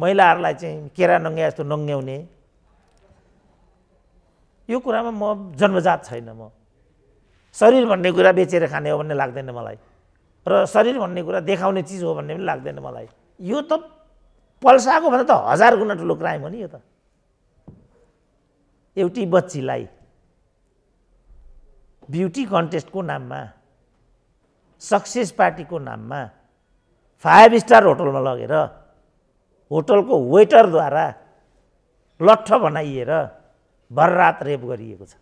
महिलाहरूलाई चाहिँ केरा नङ्ग्या जस्तो नङ्ग्याउने यो कुरामा म जन्मजात छैन। म शरीर भन्ने कुरा बेचेर खाने हो भन्ने लाग्दैन मलाई र शरीर भन्ने कुरा देखाउने चिज हो भन्ने पनि लाग्दैन मलाई। यो त पल्साको भन्दा त 1000 गुणा ठुलो क्राइम हो नि। यो त एउटी बच्चीलाई ब्युटी कन्टेस्टको नाममा सक्सेस पार्टीको नाममा 5 स्टार होटलमा लगेर होटलको वेटरद्वारा लट्ठ बनाइएर भररात रेप गरिएको छ।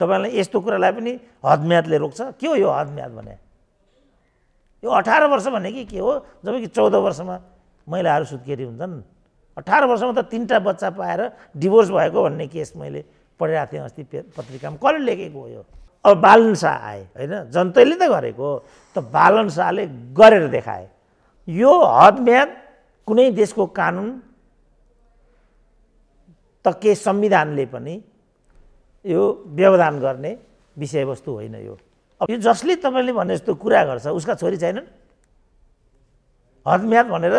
तपाईलाई यस्तो कुरालाई पनि हदम्यादले रोक्छ? के हो यो हदम्याद भने? यो 18 वर्ष भने के हो? जबकि 14 वर्षमा महिलाहरू सुत्केरी हुन्छन्। 18 वर्षमा त 3टा बच्चा पाएर डिभोर्स भएको भन्ने केस मैले पढिरहेको थिएँ अस्ति पत्रिकामा। कसले लेखेको हो यो? अब बालन शाह आए होइन, जनताले त गरेको, त बालन शाहले गरेर देखाए। यो हदम्याद कुनै देशको कानुन त के संविधानले पनि यो व्यवधान गर्ने विषयवस्तु होइन। यो अब यो जसले तपाईँले भने जस्तो कुरा गर्छ उसका छोरी छैनन्? हदम्याद भनेर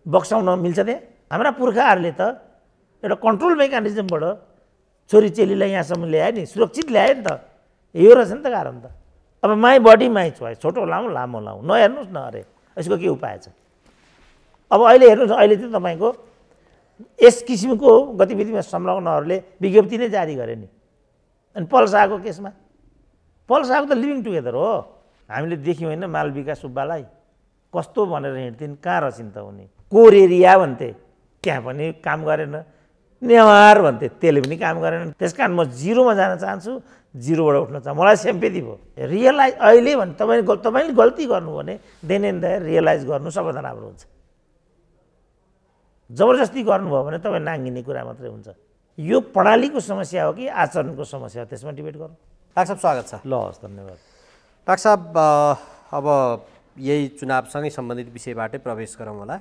बक्साउन मिल्छ त्यहाँ? हाम्रा पुर्खाहरूले त एउटा कन्ट्रोल मेकानिजमबाट छोरी चेलीलाई यहाँसम्म ल्याए नि, सुरक्षित ल्याए नि त। यो रहेछ नि त कारण त। अब माई बडी माई चोइस, छोटो लामो लामो लाउँ, नहेर्नुहोस् न। अरे यसको के उपाय छ? अब अहिले हेर्नुहोस्, अहिले चाहिँ तपाईँको यस किसिमको गतिविधिमा संलग्नहरूले विज्ञप्ति नै जारी गरे नि। अनि पल्साको केसमा, पल्साको त लिभिङ टुगेदर हो। हामीले देख्यौँ होइन मालविका सुब्बालाई कस्तो भनेर हिँड्थिन्, कहाँ रसिन् त उनी? कोर एरिया भन्थे, त्यहाँ पनि काम गरेन। नेवार भन्थे, त्यसले पनि काम गरेन। त्यस कारण म 0मा जान चाहन्छु, 0बाट उठ्न चाहन्छु। मलाई सिम्पेथी भयो। रियलाइज अहिले भने तपाईँले गल्ती गर्नु भने देन एन्ड देयर रियलाइज गर्नु सबभन्दा राम्रो हुन्छ। जबरजस्ती गर्नुभयो भने तपाईँ नाङ्गिने कुरा मात्रै हुन्छ। यो प्रणालीको समस्या हो कि आचरणको समस्या हो, त्यसमा डिबेट गरौँ। डाक्टर साहब स्वागत छ। ल हस्, धन्यवाद। डाक्टर साहब अब यही चुनावसँगै सम्बन्धित विषयबाटै प्रवेश गरौँ होला।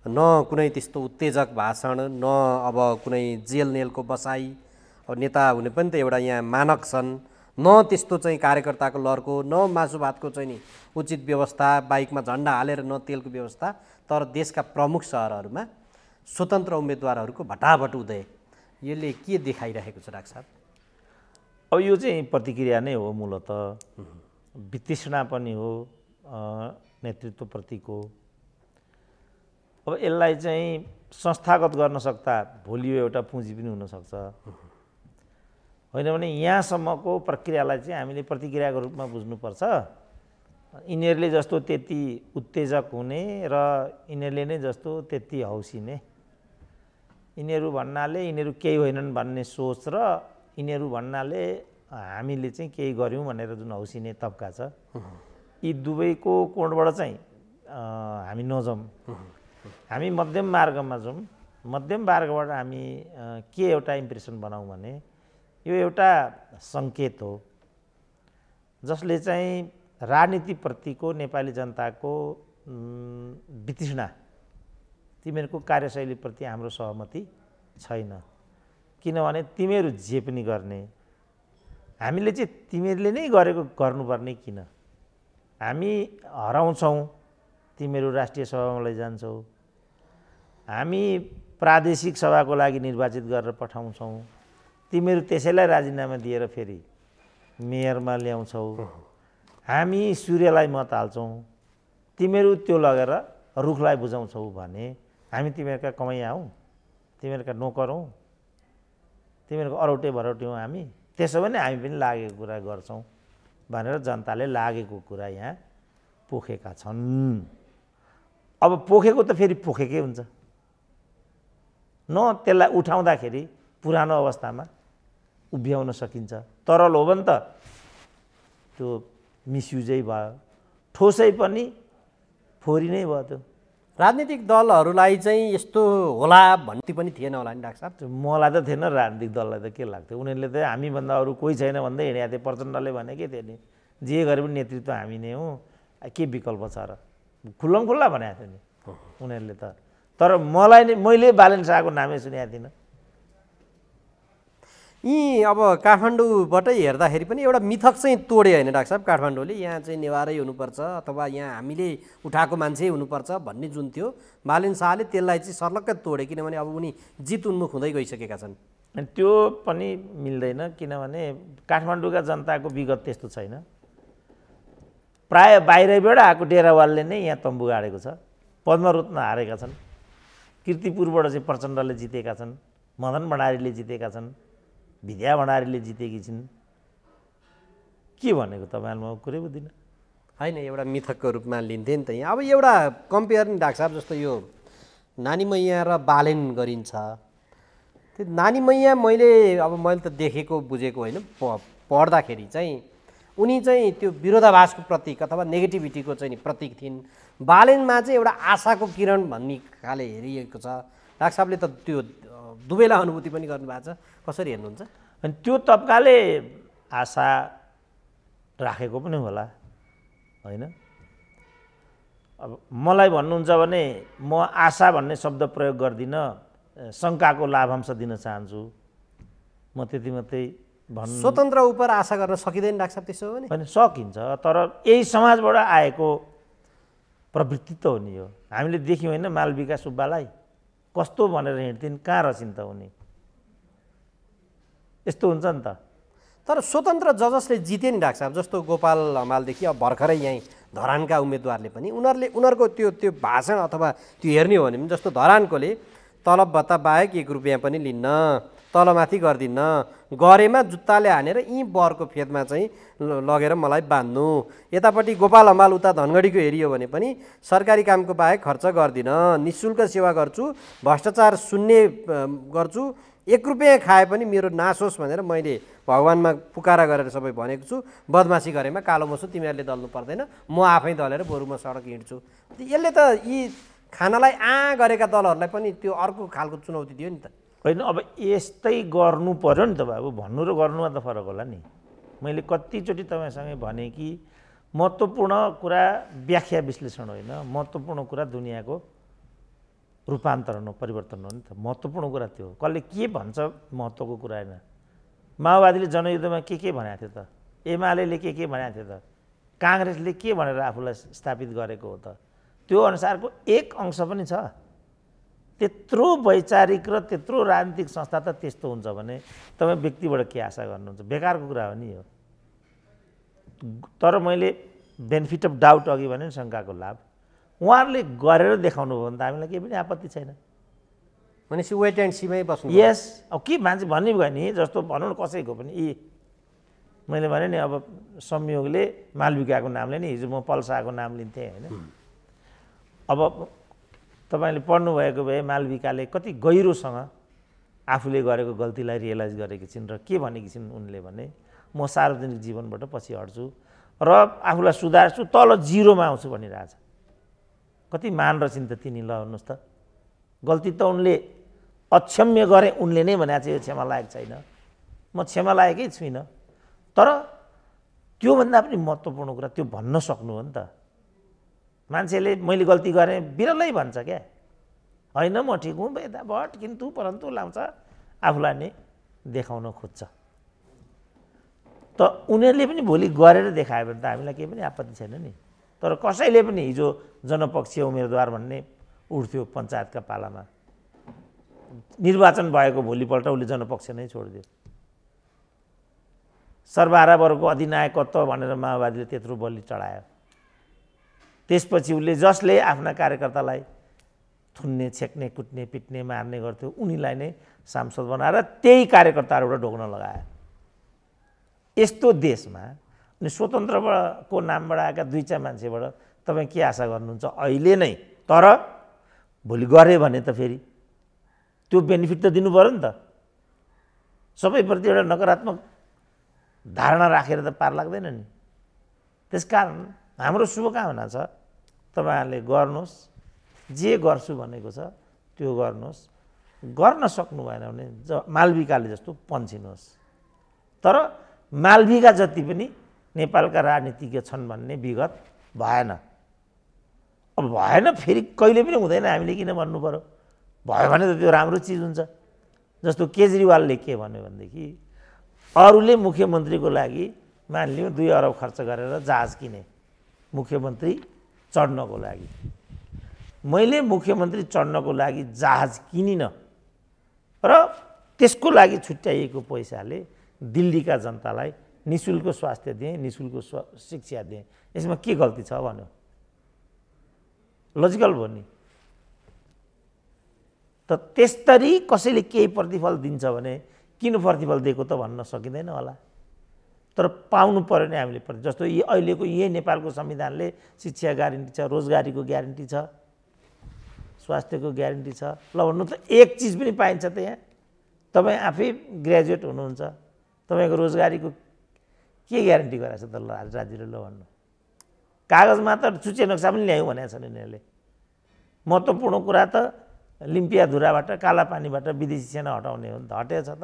न कुनै त्यस्तो उत्तेजक भाषण, न अब कुनै जेल नेलको बसाई। अब नेता हुने पनि त एउटा यहाँ मानक छन्। न त्यस्तो चाहिँ कार्यकर्ताको लर्को, न मासु भातको चाहिँ नि उचित व्यवस्था, बाइकमा झन्डा हालेर न तेलको व्यवस्था। तर देशका प्रमुख सहरहरूमा स्वतन्त्र उम्मेदवारहरूको भटाभट उदय, यसले के देखाइरहेको छ डाक्टर साहब? अब यो चाहिँ प्रतिक्रिया नै हो, मूलतः वितृष्णा पनि हो नेतृत्वप्रतिको। अब यसलाई चाहिँ संस्थागत गर्न सक्दा भोलि यो एउटा पुँजी पनि हुनसक्छ होइन भने यहाँसम्मको प्रक्रियालाई चाहिँ हामीले प्रतिक्रियाको रूपमा बुझ्नुपर्छ। यिनीहरूले जस्तो त्यति उत्तेजक हुने र यिनीहरूले नै जस्तो त्यति हौसिने, यिनीहरू भन्नाले यिनीहरू केही होइनन् भन्ने सोच र यिनीहरू भन्नाले हामीले चाहिँ केही गऱ्यौँ भनेर जुन हौसिने तबका छ, यी दुवैको कोणबाट चाहिँ हामी नजाउँ। हामी मध्यम मार्गमा जाउँ। मध्यम मार्गबाट हामी के एउटा इम्प्रेसन बनाउँ भने यो एउटा सङ्केत हो जसले चाहिँ राजनीतिप्रतिको नेपाली जनताको वितृष्णा, तिमीहरूको कार्यशैलीप्रति हाम्रो सहमति छैन। किनभने तिमीहरू जे पनि गर्ने, हामीले चाहिँ तिमीहरूले नै गरेको गर्नुपर्ने किन? हामी हराउँछौँ, तिमीहरू राष्ट्रिय सभामा लैजान्छौ, हामी प्रादेशिक सभाको लागि निर्वाचित गरेर पठाउँछौँ, तिमीहरू त्यसैलाई राजीनामा दिएर फेरि मेयरमा ल्याउँछौ, हामी सूर्यलाई मत हाल्छौँ, तिमीहरू त्यो लगेर रुखलाई बुझाउँछौ भने हामी तिमीहरूका कमाइया हौँ, तिमीहरूका नोकर हौँ, तिमीहरूको अरौटे भरौटे हौँ हामी? त्यसो भने हामी पनि लागेको कुरा गर्छौँ भनेर जनताले लागेको कुरा यहाँ पोखेका छन्। अब पोखेको त फेरि पोखेकै हुन्छ, न त्यसलाई उठाउँदाखेरि पुरानो अवस्थामा उभ्याउन सकिन्छ। तरल हो भने त त्यो मिसयुजै भयो, ठोसै पनि फोहोरी नै भयो। त्यो राजनीतिक दलहरूलाई चाहिँ यस्तो होला भन्ने पनि थिएन होला नि डाक्टर साहब? मलाई त थिएन, राजनीतिक दललाई त के लाग्थ्यो? उनीहरूले त हामीभन्दा अरू कोही छैन भन्दै हिँडेको थिए। प्रचण्डले भनेकै थियो नि, जे गरे पनि नेतृत्व हामी नै हौँ, के विकल्प छ र? खुल्लम खुल्ला भनेको थियो नि उनीहरूले त। तर मैले बालन शाहको नामै सुनेको थिइनँ। यी अब काठमाडौँबाटै हेर्दाखेरि पनि एउटा मिथक चाहिँ तोडे होइन डाक्टर साहब काठमाडौँले, यहाँ चाहिँ नेवारै हुनुपर्छ अथवा यहाँ हामीले उठाएको मान्छे हुनुपर्छ भन्ने जुन थियो, बालेन शाहले त्यसलाई चाहिँ सर्लक्कै तोडे, किनभने अब उनी जित उन्मुख हुँदै गइसकेका छन्। अनि त्यो पनि मिल्दैन, किनभने काठमाडौँका जनताको विगत त्यस्तो छैन। प्राय बाहिरैबाट आएको डेरावालले नै यहाँ तम्बु गाडेको छ। पद्मरत्न हारेका छन्, कीर्तिपुरबाट चाहिँ प्रचण्डले जितेका छन्, मदन भण्डारीले जितेका छन्, विद्या भण्डारीले जितेकी छिन्। के भनेको तपाईँलाई म कुरै बुझ्दिनँ। होइन, एउटा मिथकको रूपमा लिन्थेँ नि त यहाँ। अब एउटा कम्पेयर नि डाक्टर साहब, जस्तो यो नानी मैया र बालेन गरिन्छ, त्यो नानी मैया मैले त देखेको बुझेको होइन, पढ्दाखेरि चाहिँ उनी चाहिँ त्यो विरोधाभासको प्रतीक अथवा नेगेटिभिटीको चाहिँ प्रतीक थिइन्। बालेनमा चाहिँ एउटा आशाको किरण भन्ने खाले हेरिएको छ। डाक्टर साहबले त त्यो दुवैलाई अनुभूति पनि गर्नुभएको छ, कसरी हेर्नुहुन्छ? अनि त्यो तबकाले आशा राखेको पनि होला होइन। अब मलाई भन्नुहुन्छ भने म आशा भन्ने शब्द प्रयोग गर्दिनँ, शङ्काको लाभांश दिन चाहन्छु, म त्यति मात्रै भन्नु। स्वतन्त्र उप आशा गर्न सकिँदैन डाक्टर साहब त्यसो हो भने? होइन, सकिन्छ, तर यही समाजबाट आएको प्रवृत्ति त हो नि यो। हामीले देख्यौँ होइन मालविका सुब्बालाई कस्तो भनेर हिँड्थिन्, कहाँ रसिन् त उनी, यस्तो हुन्छ नि त। तर स्वतन्त्र जजसले जिते नि डाक्टर साहब, जस्तो गोपाल हमालदेखि अब भर्खरै यहीँ धरानका उम्मेदवारले पनि उनीहरूको त्यो भाषण अथवा त्यो हेर्ने हो भने पनि, जस्तो धरानकोले तलब भत्ता बाहेक 1 रुपियाँ पनि लिन्न, तलमाथि गर्दिन्न, गरेमा जुत्ताले हानेर यी बरको फेदमा चाहिँ लगेर मलाई बाँध्नु। यतापट्टि गोपाल हमाल उता धनगढीको हेरियो भने पनि सरकारी कामको बाहेक खर्च गर्दिनँ, निःशुल्क सेवा गर्छु, भ्रष्टाचार शून्य गर्छु, 1 रुपियाँ खाए पनि मेरो नासोस् भनेर मैले भगवानमा पुकारा गरेर सबै भनेको छु। बदमासी गरेमा कालो मसो तिमीहरूले दल्नु पर्दैन, म आफै दलेर बरु म सडक हिँड्छु। यसले त यी खानालाई गरेका दलहरूलाई पनि त्यो अर्को खालको चुनौती दियो नि त। होइन, अब यस्तै गर्नु पर्यो नि त बाबु, भन्नु र गर्नुमा त फरक होला नि। मैले कतिचोटि तपाईँसँगै भने कि महत्त्वपूर्ण कुरा व्याख्या विश्लेषण होइन, महत्त्वपूर्ण कुरा दुनियाँको रूपान्तरण हो, परिवर्तन हो नि त। महत्त्वपूर्ण कुरा त्यो हो, कसले के भन्छ महत्त्वको कुरा होइन। माओवादीले जनयुद्धमा के भनेको थियो त, एमाले के भनेको थियो त, काङ्ग्रेसले के भनेर आफूलाई स्थापित गरेको हो त, त्यो अनुसारको एक अंश पनि छ। त्यत्रो वैचारिक र त्यत्रो राजनीतिक संस्था त त्यस्तो हुन्छ भने तपाईँ व्यक्तिबाट के आशा गर्नुहुन्छ? बेकारको कुरा हो नि यो। तर मैले बेनिफिट अफ डाउट अघि भने नि, शङ्काको लाभ उहाँहरूले गरेर देखाउनु भयो भने त हामीलाई केही पनि आपत्ति छैन। भनेपछि वेट एन्ड सीमै बस्नु। यस, अब के मान्छे भन्ने भयो नि, जस्तो भनौँ न कसैको पनि मैले भने नि, अब संयोगले मालविकाको नामले नि हिजो म पल्साको नाम लिन्थेँ होइन। अब तपाईँले पढ्नुभएको भए मालविकाले कति गहिरोसँग आफूले गरेको गल्तीलाई रियलाइज गरेकी छिन् र के भनेकी छिन् उनले भने, म सार्वजनिक जीवनबाट पछि हट्छु र आफूलाई सुधार्छु, तल 0मा आउँछु भनिरहेछ। कति मान रचिन् त तिनी, ल भन्नुहोस् त। गल्ती त उनले अक्षम्य गरे उनले नै भनेको छ, यो क्षमा लायक छैन, म क्षमा लायकै छुइनँ। तर त्योभन्दा पनि महत्त्वपूर्ण कुरा त्यो भन्न सक्नु हो नि त। मान्छेले मैले गल्ती गरेँ बिरलै भन्छ क्या, होइन म ठिक हुँ बट किन्तु परन्तु लाउँछ, आफूलाई नै देखाउन खोज्छ। त उनीहरूले पनि भोलि गरेर देखायो भने त हामीलाई केही पनि आपत्ति छैन नि। तर कसैले पनि हिजो जनपक्षीय उम्मेदवार भन्ने उठ्थ्यो पञ्चायतका पालामा, निर्वाचन भएको भोलिपल्ट उसले जनपक्ष नै छोडिदियो। सर्वहारावरको अधिनायकत्व भनेर माओवादीले त्यत्रो बलि चढायो। त्यसपछि उसले जसले आफ्ना कार्यकर्तालाई थुन्ने, छेक्ने, कुट्ने, पिट्ने, मार्ने गर्थ्यो उनीलाई नै सांसद बनाएर त्यही कार्यकर्ताहरूबाट ढोक्न लगायो। यस्तो देशमा अनि स्वतन्त्रको नामबाट आएका 2-4 मान्छेबाट तपाईँ के आशा गर्नुहुन्छ अहिले नै? तर भोलि गरे भने त फेरि त्यो बेनिफिट त दिनु पऱ्यो नि त। सबैप्रति एउटा नकारात्मक धारणा राखेर त पार लाग्दैन नि। त्यसकारण हाम्रो शुभकामना छ, तपाईँहरूले गर्नुहोस्, जे गर्छु भनेको छ त्यो गर्नुहोस्। गर्न सक्नु भएन भने मालविकाले जस्तो पन्छिनुहोस्। तर मालविका जति पनि नेपालका राजनीतिज्ञ छन् भन्ने विगत भएन। अब भएन, फेरि कहिले पनि हुँदैन, हामीले किन भन्नु पर्यो? भयो भने त त्यो राम्रो चिज हुन्छ। जस्तो केजरीवालले के भन्यो भनेदेखि अरूले मुख्यमन्त्रीको लागि मानिलिउँ 2 अरब खर्च गरेर जहाज किने मुख्यमन्त्री चढ्नको लागि। मैले मुख्यमन्त्री चढ्नको लागि जहाज किनिनँ र त्यसको लागि छुट्याइएको पैसाले दिल्लीका जनतालाई निःशुल्क स्वास्थ्य दिएँ, निःशुल्क शिक्षा दिएँ। यसमा के गल्ती छ भन्यो? लजिकल भयो नि। त त्यस्तरी कसैले केही प्रतिफल दिन्छ भने किन प्रतिफल दिएको त भन्न सकिँदैन होला। तर पाउनु पर्यो नि हामीले। जस्तो अहिलेको यही नेपालको संविधानले शिक्षा ग्यारेन्टी छ, रोजगारीको ग्यारेन्टी छ, स्वास्थ्यको ग्यारेन्टी छ। ल भन्नु त एक चिज पनि पाइन्छ त यहाँ? तपाईँ आफै ग्रेजुएट हुनुहुन्छ, तपाईँको रोजगारीको के ग्यारेन्टी गराएको छ त? ल राज्यले ल भन्नु। कागजमा त सूची नक्सा पनि ल्यायौँ भनेको छन् यिनीहरूले। महत्त्वपूर्ण कुरा त लिम्पिया धुराबाट, कालापानीबाट विदेशी सेना हटाउने हो नि त, हटेको छ त।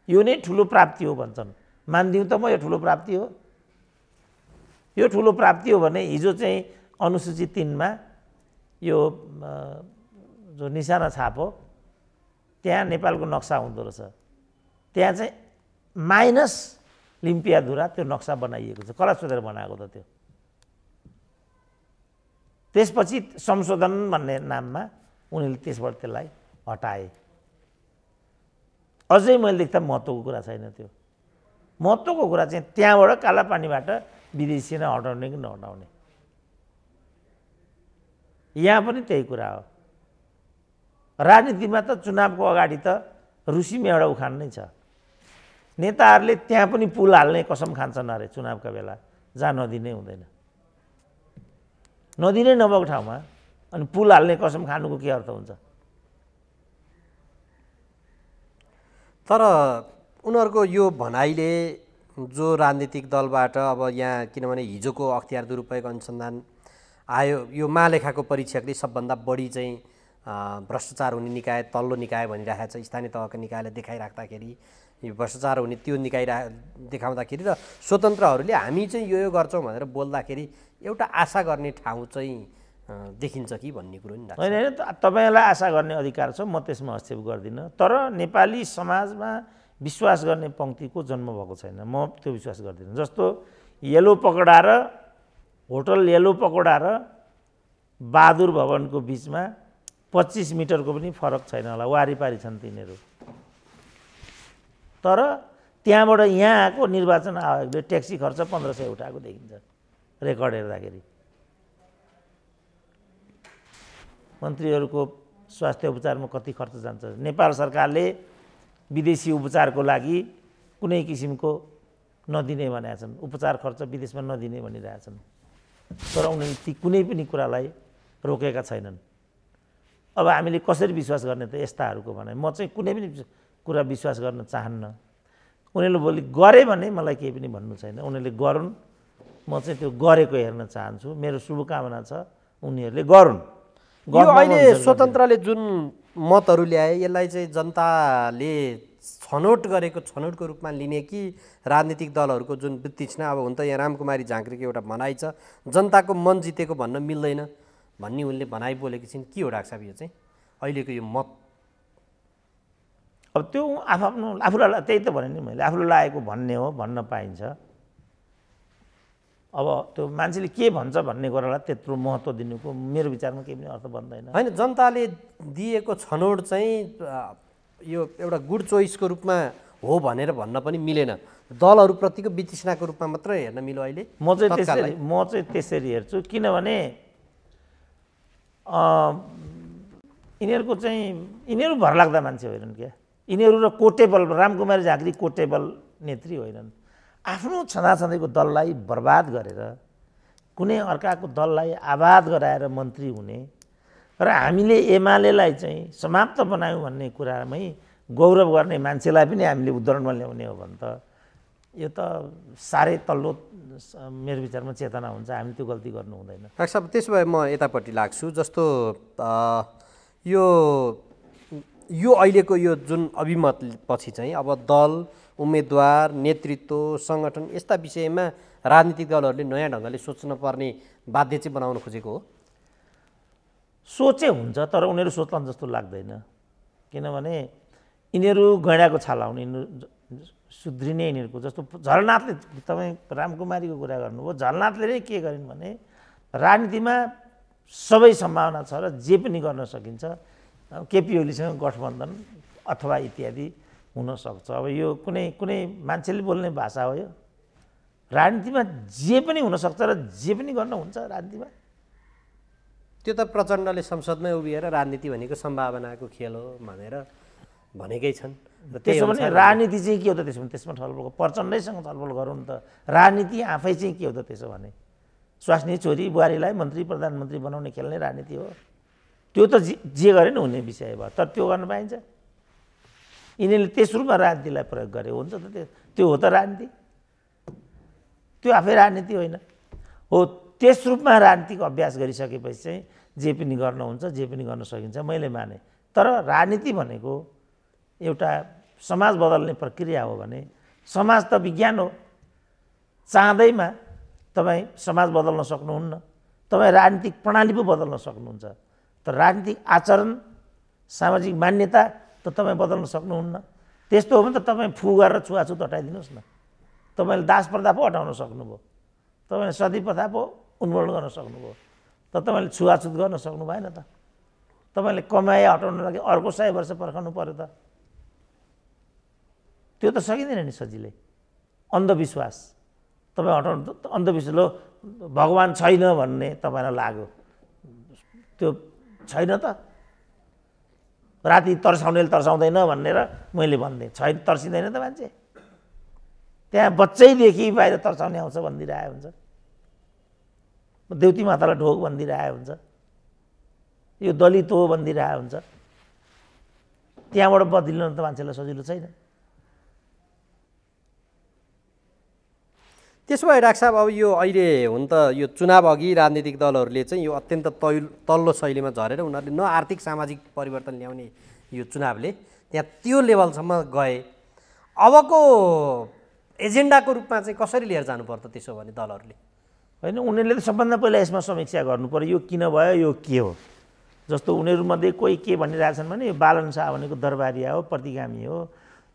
यो नै ठुलो प्राप्ति हो भन्छन्। मानिदिउँ त म यो ठुलो प्राप्ति हो? यो ठुलो प्राप्ति हो भने हिजो चाहिँ अनुसूची 3 मा यो जो निशाना छाप हो त्यहाँ नेपालको नक्सा हुँदो रहेछ। त्यहाँ चाहिँ माइनस लिम्पियाधुरा त्यो नक्सा बनाइएको छ। कसलाई सोधेर बनाएको त त्यो? त्यसपछि संशोधन भन्ने नाममा उनीहरूले त्यसबाट त्यसलाई हटाए। अझै मैले देख्दा महत्त्वको कुरा छैन त्यो। महत्त्वको कुरा चाहिँ त्यहाँबाट कालापानीबाट विदेशी सेना हटाउने कि नहटाउने। यहाँ पनि त्यही कुरा हो। राजनीतिमा त चुनावको अगाडि त रुसीमा एउटा उखान नै छ, नेताहरूले त्यहाँ पनि पुल हाल्ने कसम खान्छन् अरे चुनावका बेला, जहाँ नदी नै हुँदैन। नदी नै नभएको ठाउँमा अनि पुल हाल्ने कसम खानुको के अर्थ हुन्छ? तर उनीहरूको यो भनाइले जो राजनीतिक दलबाट अब यहाँ, किनभने हिजोको अख्तियार दुरुपयोग अनुसन्धान आयो, यो महालेखाको परीक्षकले सबभन्दा बढी चाहिँ भ्रष्टाचार हुने निकाय तल्लो निकाय भनिरहेको छ। स्थानीय तहका निकायले देखाइराख्दाखेरि यो भ्रष्टाचार हुने त्यो निकाय देखाउँदाखेरि र स्वतन्त्रहरूले हामी चाहिँ यो गर्छौँ भनेर बोल्दाखेरि एउटा आशा गर्ने ठाउँ चाहिँ देखिन्छ कि भन्ने कुरो नि। होइन होइन, तपाईँलाई आशा गर्ने अधिकार छ, म त्यसमा हस्तक्षेप गर्दिनँ। तर नेपाली समाजमा विश्वास गर्ने पङ्क्तिको जन्म भएको छैन, म त्यो विश्वास गर्दिनँ। जस्तो येलो पकौडा र होटल येलो पकौडा र बहादुर भवनको बिचमा 25 मिटरको पनि फरक छैन होला, वारिपारी छन् तिनीहरू। तर त्यहाँबाट यहाँ आएको निर्वाचन आयोगले ट्याक्सी खर्च 1500 उठाएको देखिन्छ रेकर्ड हेर्दाखेरि। मन्त्रीहरूको स्वास्थ्य उपचारमा कति खर्च जान्छ? नेपाल सरकारले विदेशी उपचारको लागि कुनै किसिमको नदिने भनेका छन्, उपचार खर्च विदेशमा नदिने भनिरहेछन्। तर उनीहरूले ती कुनै पनि कुरालाई रोकेका छैनन्। अब हामीले कसरी विश्वास गर्ने त यस्ताहरूको भनाइ? म चाहिँ कुनै पनि कुरा विश्वास गर्न चाहन्न। उनीहरूले भोलि गरे भने मलाई केही पनि भन्नु छैन, उनीहरूले गरून्, म चाहिँ त्यो गरेको हेर्न चाहन्छु। मेरो शुभकामना छ उनीहरूले गरून्। यो अहिले स्वतन्त्रले जुन मतहरू ल्याए यसलाई चाहिँ जनताले छनौट गरेको छनौटको रूपमा लिने कि राजनीतिक दलहरूको जुन वितृष्णा? अब हुन त यहाँ रामकुमारी झाँक्रीको एउटा भनाइ छ, जनताको मन जितेको भन्न मिल्दैन भन्ने उनले भनाइ बोलेकी छिन्। के हो डाक्टर साहब यो चाहिँ अहिलेको यो मत? अब त्यो आफ्नो आफूलाई त्यही त भने नि मैले, आफूलाई लागेको भन्ने हो, भन्न पाइन्छ। अब त्यो मान्छेले के भन्छ भन्ने कुरालाई त्यत्रो महत्त्व दिनुको मेरो विचारमा केही पनि अर्थ बन्दैन। होइन, जनताले दिएको छनौट चाहिँ यो एउटा गुड चोइसको रूपमा हो भनेर भन्न पनि मिलेन, दलहरूप्रतिको वितृष्णाको रूपमा मात्रै हेर्न मिल्यो अहिले। म चाहिँ त्यसरी हेर्छु, किनभने यिनीहरूको चाहिँ यिनीहरू भरलाग्दा मान्छे होइनन् क्या। यिनीहरू र कोटेबल रामकुमारी झाँक्री कोटेबल नेत्री होइनन्। आफ्नो छँदाछँदैको दललाई बर्बाद गरेर कुनै अर्काको दललाई आबाद गराएर मन्त्री हुने र हामीले एमालेलाई चाहिँ समाप्त बनायौँ भन्ने कुरामै गौरव गर्ने मान्छेलाई पनि हामीले उद्धरणमा ल्याउने हो भने त यो त साह्रै तल्लो मेरो विचारमा चेतना हुन्छ। हामी त्यो गल्ती गर्नु हुँदैन। डाक्टर साहब, त्यसो भए म यतापट्टि लाग्छु। जस्तो यो अहिलेको यो जुन अभिमत पछि चाहिँ अब दल, उम्मेदवार, नेतृत्व, सङ्गठन यस्ता विषयमा राजनीतिक दलहरूले नयाँ ढङ्गले सोच्न पर्ने बाध्य चाहिँ बनाउन खोजेको हो। सोचे हुन्छ, तर उनीहरू सोच्लान् जस्तो लाग्दैन। किनभने यिनीहरू गैँडाको छाला हुने, सुध्रिने यिनीहरूको। जस्तो झलनाथले, तपाईँ रामकुमारीको कुरा गर्नुभयो, झलनाथले नै के गरिन् भने राजनीतिमा सबै सम्भावना छ र जे पनि गर्न सकिन्छ, केपी ओलीसँग गठबन्धन अथवा इत्यादि हुनसक्छ। अब यो कुनै मान्छेले बोल्ने भाषा हो यो। राजनीतिमा जे पनि हुनसक्छ र जे पनि गर्न हुन्छ राजनीतिमा। त्यो त प्रचण्डले संसदमै उभिएर राजनीति भनेको सम्भावनाको खेल हो भनेर भनेकै छन्। त्यसो भने राजनीति चाहिँ के हो त? त्यसमा छलफल प्रचण्डैसँग छलफल गरौँ नि त। राजनीति आफै चाहिँ के हो त त्यसो भने? स्वास्नी छोरी बुहारीलाई मन्त्री प्रधानमन्त्री बनाउने खेल्ने राजनीति हो। त्यो त जे गरे नि हुने विषय भयो। तर त्यो गर्न पाइन्छ? यिनीहरूले त्यस रूपमा राजनीतिलाई प्रयोग गरे हुन्छ त? त्यो हो त राजनीति? त्यो आफै राजनीति होइन हो। त्यस रूपमा राजनीतिको अभ्यास गरिसकेपछि चाहिँ जे पनि गर्न हुन्छ, जे पनि गर्न सकिन्छ, मैले माने। तर राजनीति भनेको एउटा समाज बदल्ने प्रक्रिया हो भने समाज त विज्ञान हो। चाहँदैमा तपाईँ समाज बदल्न सक्नुहुन्न, तपाईँ राजनीतिक प्रणाली पो बदल्न सक्नुहुन्छ। तर राजनीतिक आचरण, सामाजिक मान्यता त तपाईँ बदल्न सक्नुहुन्न। त्यस्तो हो भने त तपाईँ फु गरेर छुवाछुत हटाइदिनुहोस् न। तपाईँले दास प्रथा पो हटाउन सक्नुभयो, तपाईँले सती प्रथा पो उन्मूलन गर्न सक्नुभयो, तर तपाईँले छुवाछुत गर्न सक्नु भएन त। तपाईँले कमाइ हटाउनु लागि अर्को 100 वर्ष पर्खनु पर्यो त। त्यो त सकिँदैन नि सजिलै। अन्धविश्वास तपाईँ हटाउनु, अन्धविश्वास लो भगवान छैन भन्ने तपाईँलाई लाग्यो, त्यो छैन त। राति तर्साउनेले तर्साउँदैन भनेर मैले भन्दै, छैन, तर्सिँदैन त मान्छे। त्यहाँ बच्चैदेखि बाहिर तर्साउने आउँछ भनिदिइरहेको हुन्छ, देउती मातालाई ढोग भनिदिइरहेको हुन्छ, यो दलित हो भनिदिइरहेको हुन्छ। त्यहाँबाट बदलिनु त मान्छेलाई सजिलो छैन। त्यसो भए डाक्टर साहब, अब यो अहिले हुन त यो चुनाव अघि राजनीतिक दलहरूले चाहिँ यो अत्यन्त तल्लो शैलीमा झरेर उनीहरूले न आर्थिक सामाजिक परिवर्तन ल्याउने यो चुनावले त्यहाँ त्यो लेभलसम्म गए। अबको एजेन्डाको रूपमा चाहिँ कसरी लिएर जानुपर्छ त्यसो भने दलहरूले? होइन, उनीहरूले त सबभन्दा पहिला यसमा समीक्षा गर्नु पर्यो, यो किन भयो, यो के हो। जस्तो उनीहरूमध्ये कोही के भनिरहेछन् भने यो बालन शाह भनेको दरबारिया हो, प्रतिगामी हो,